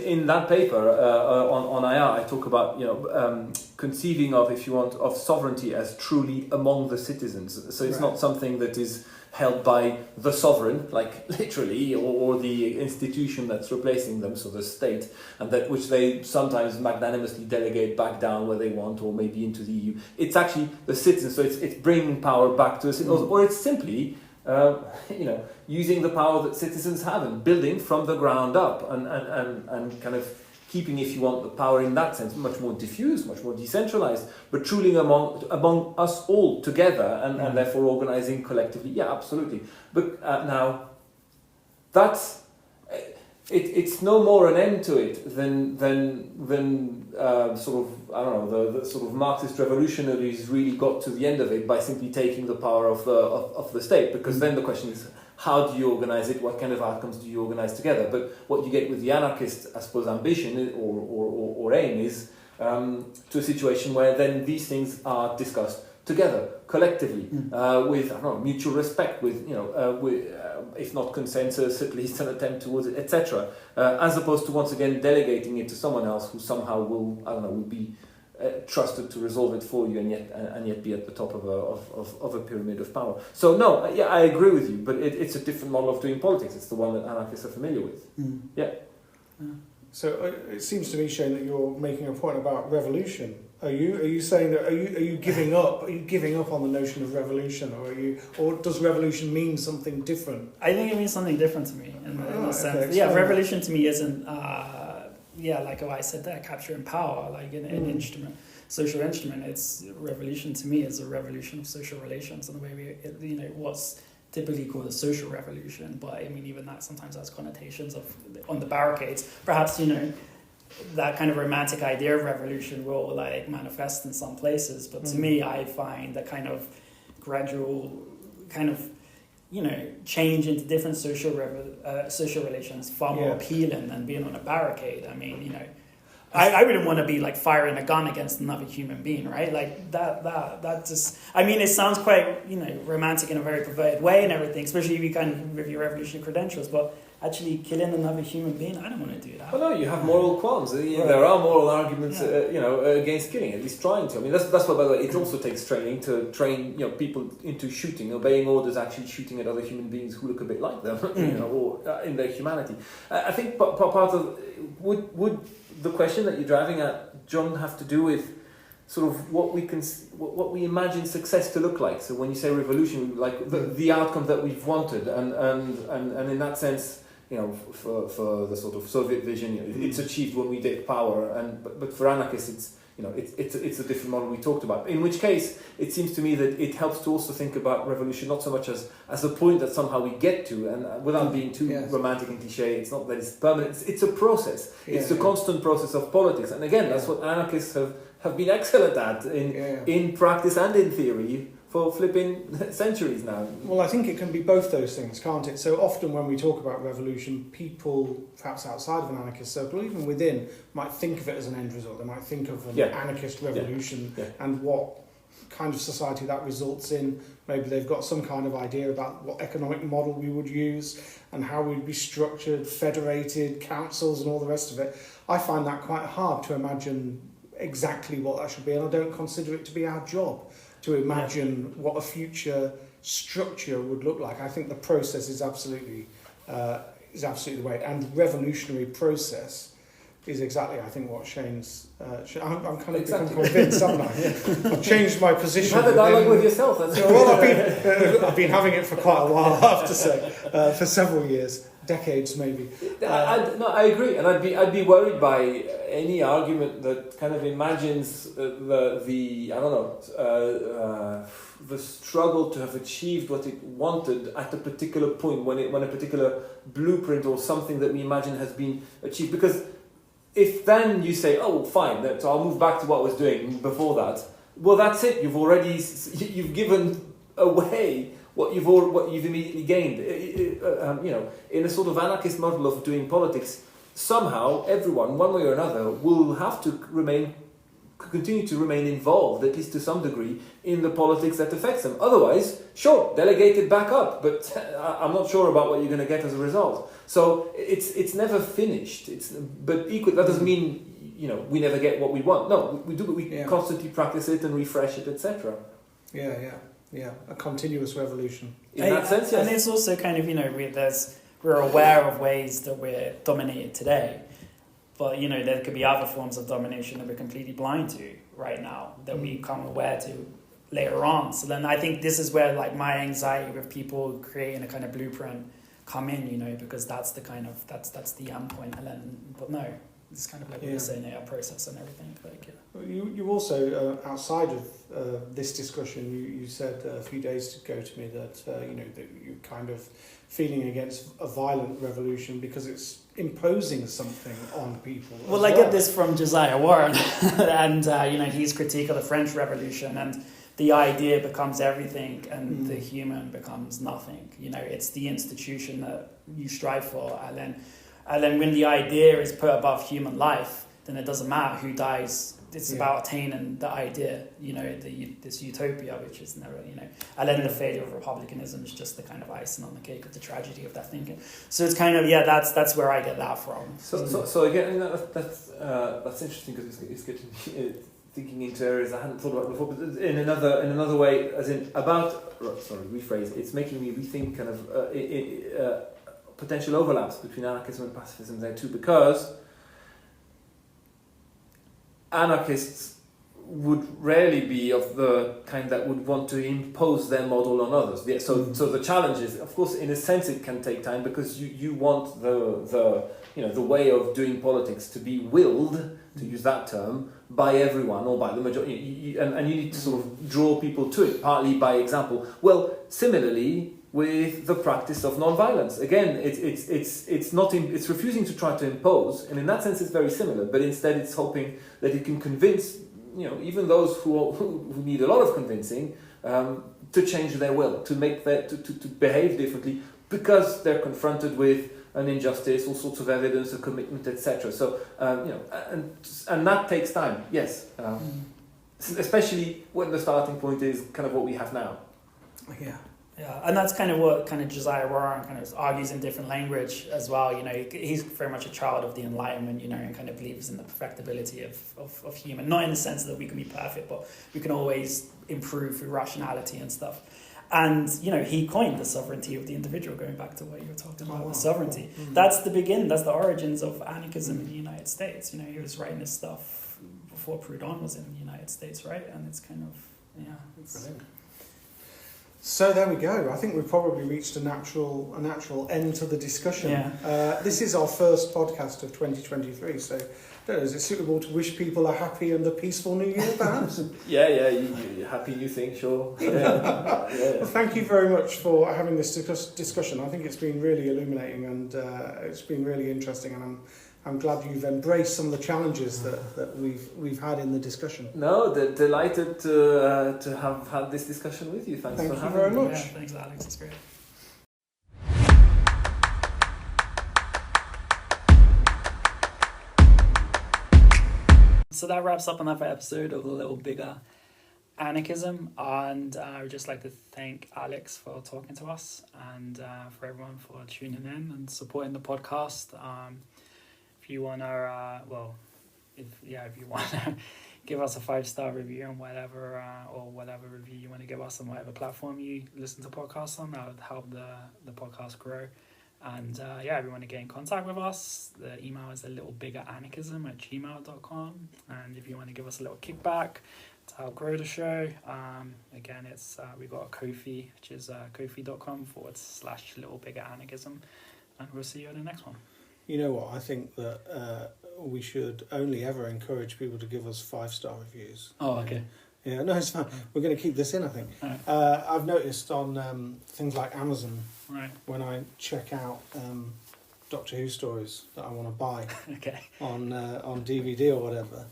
In that paper on IR, I talk about conceiving of, if you want, of sovereignty as truly among the citizens. So it's not something that is held by the sovereign, literally, or the institution that's replacing them, so the state, and that which they sometimes magnanimously delegate back down where they want, or maybe into the EU. It's actually the citizens, so it's bringing power back to the citizens, or it's simply, using the power that citizens have and building from the ground up and kind of keeping, if you want, the power in that sense much more diffuse, much more decentralized, but truly among us all together and therefore organizing collectively. Yeah, absolutely. But now, that's it's no more an end to it than sort of, I don't know, the sort of Marxist revolutionaries really got to the end of it by simply taking the power of the state, because then the question is, how do you organize it? What kind of outcomes do you organize together? But what you get with the anarchist, I suppose, ambition or aim is to a situation where then these things are discussed together, collectively, with, I don't know, mutual respect, with if not consensus, at least an attempt towards it, etc. As opposed to once again delegating it to someone else who somehow will be trusted to resolve it for you, and yet be at the top of a pyramid of power. So no, I agree with you, but it's a different model of doing politics. It's the one that anarchists are familiar with. Yeah. So it seems to me, Shane, that you're making a point about revolution. Are you saying that are you giving up? Are you giving up on the notion of revolution, or does revolution mean something different? I think it means something different to me in a sense. Okay, yeah, revolution to me isn't. Like I said there, capturing power, like an instrument, social instrument. It's revolution to me is a revolution of social relations, and the way what's typically called a social revolution. But I mean, even that sometimes has connotations of on the barricades. Perhaps that kind of romantic idea of revolution will manifest in some places. But to me, I find the kind of gradual, kind of change into different social relations far more appealing than being on a barricade. I mean, I wouldn't want to be like firing a gun against another human being, right? Like that just, I mean, it sounds quite, romantic in a very perverted way and everything, especially if you kind of with your revolutionary credentials, but actually killing another human being, I don't want to do that. Well, no, you have moral qualms. There are moral arguments, against killing, at least trying to. I mean, that's what, by the way, it also takes training to train, people into shooting, obeying orders, actually shooting at other human beings who look a bit like them, or in their humanity. I think part of would the question that you're driving at, John, have to do with sort of what we imagine success to look like. So when you say revolution, like the outcome that we've wanted, and in that sense, for the sort of Soviet vision, it's achieved when we take power, but for anarchists, it's a different model we talked about. In which case, it seems to me that it helps to also think about revolution not so much as a point that somehow we get to, and without being too romantic and cliche, it's not that it's permanent. It's a process. It's the constant process of politics, and again, that's what anarchists have been excellent at in practice and in theory for flipping centuries now. Well, I think it can be both those things, can't it? So often when we talk about revolution, people, perhaps outside of an anarchist circle, even within, might think of it as an end result. They might think of an anarchist revolution and what kind of society that results in. Maybe they've got some kind of idea about what economic model we would use and how we'd be structured, federated, councils and all the rest of it. I find that quite hard to imagine exactly what that should be, and I don't consider it to be our job to imagine what a future structure would look like. I think the process is absolutely the way, and revolutionary process is exactly, I think, what Shane's. I'm kind of become convinced, haven't I? I've changed my position. You have a dialogue with yourself. That's well, I've been having it for quite a while, I have to say, for several years. Decades maybe. I agree, and I'd be worried by any argument that kind of imagines the struggle to have achieved what it wanted at a particular point when a particular blueprint or something that we imagine has been achieved. Because if then you say, oh fine, so I'll move back to what I was doing before that. Well, that's it. You've given away what you've immediately gained. In a sort of anarchist model of doing politics, somehow everyone, one way or another, will have to continue to remain involved, at least to some degree, in the politics that affects them. Otherwise, sure, delegate it back up, but I'm not sure about what you're going to get as a result. So it's never finished. But equally, that doesn't mean we never get what we want. No, we do, but we constantly practice it and refresh it, etc. Yeah, a continuous revolution. In that sense, yes. And it's also kind of, we're aware of ways that we're dominated today, but, there could be other forms of domination that we're completely blind to right now that we become aware to later on. So then I think this is where, my anxiety with people creating a kind of blueprint come in, because that's the kind of, that's the end point. And then, but no, it's kind of like what you're saying, a process and everything. You also, outside of this discussion, you said a few days ago to me that that you're kind of feeling against a violent revolution because it's imposing something on people. Well, I get this from Josiah Warren, and his critique of the French Revolution, and the idea becomes everything, and the human becomes nothing. It's the institution that you strive for, and then when the idea is put above human life, then it doesn't matter who dies. It's about attaining the idea, this utopia, which is never, and then the failure of republicanism is just the kind of icing on the cake of the tragedy of that thinking. So it's kind of, that's where I get that from. So again, that's interesting because it's getting thinking into areas I hadn't thought about before, but in another way, as in rephrase. It's making me rethink kind of potential overlaps between anarchism and pacifism there too, because anarchists would rarely be of the kind that would want to impose their model on others. So the challenge is, of course, in a sense, it can take time because you want the way of doing politics to be willed, to use that term, by everyone or by the majority, and you need to sort of draw people to it, partly by example. Well, similarly with the practice of non-violence, again, it's refusing to try to impose, and in that sense, it's very similar. But instead, it's hoping that it can convince, even those who need a lot of convincing, to change their will, to make to behave differently because they're confronted with an injustice, all sorts of evidence, a commitment, etc. So and that takes time. Yes, especially when the starting point is kind of what we have now. Yeah, and that's kind of what kind of Josiah Roran kind of argues in different language as well. You know, he's very much a child of the Enlightenment, you know, and kind of believes in the perfectibility of human. Not in the sense that we can be perfect, but we can always improve through rationality and stuff. And, you know, he coined the sovereignty of the individual, going back to what you were talking about, the sovereignty. Mm-hmm. That's the origins of anarchism in the United States. You know, he was writing this stuff before Proudhon was in the United States, right? And it's kind of, it's brilliant. So there we go. I think we've probably reached a natural end to the discussion. Yeah. This is our first podcast of 2023, so is it suitable to wish people a happy and a peaceful new year, perhaps? Happy new thing, sure. Well, thank you very much for having this discussion. I think it's been really illuminating and it's been really interesting, and I'm glad you've embraced some of the challenges that we've had in the discussion. No, delighted to have had this discussion with you. Thanks for having me. Thank you very much. Yeah, thanks, Alex. It's great. So that wraps up another episode of A Little Bigger Anarchism, and I would just like to thank Alex for talking to us, and for everyone for tuning in and supporting the podcast. If you want to, if you want to give us a 5-star review on whatever, or whatever review you want to give us on whatever platform you listen to podcasts on, that would help the podcast grow. And if you want to get in contact with us, the email is alittlebiggeranarchism@gmail.com. And if you want to give us a little kickback to help grow the show, again, it's we've got a Ko-fi, which is kofi.com/littlebiggeranarchism. And we'll see you in the next one. You know what? I think that we should only ever encourage people to give us 5-star reviews. Oh, okay. Yeah, no, it's fine. We're going to keep this in, I think. Right. I've noticed on things like Amazon, right, when I check out Doctor Who stories that I want to buy okay, on DVD or whatever,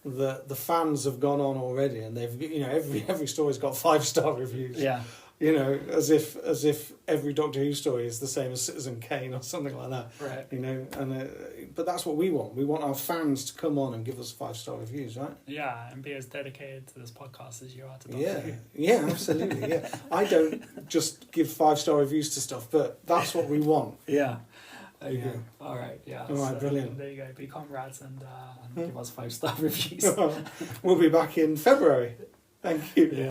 the fans have gone on already, and they've every story's got 5-star reviews. Yeah. You know, as if every Doctor Who story is the same as Citizen Kane or something like that. Right. You know, and but that's what we want. We want our fans to come on and give us 5-star reviews, right? Yeah, and be as dedicated to this podcast as you are to Doctor Who. Yeah, absolutely. Yeah, I don't just give 5-star reviews to stuff, but that's what we want. Yeah. Okay. All right. Yeah. All right. Brilliant. There you go. Be comrades and give us 5-star reviews. We'll be back in February. Thank you. Yeah.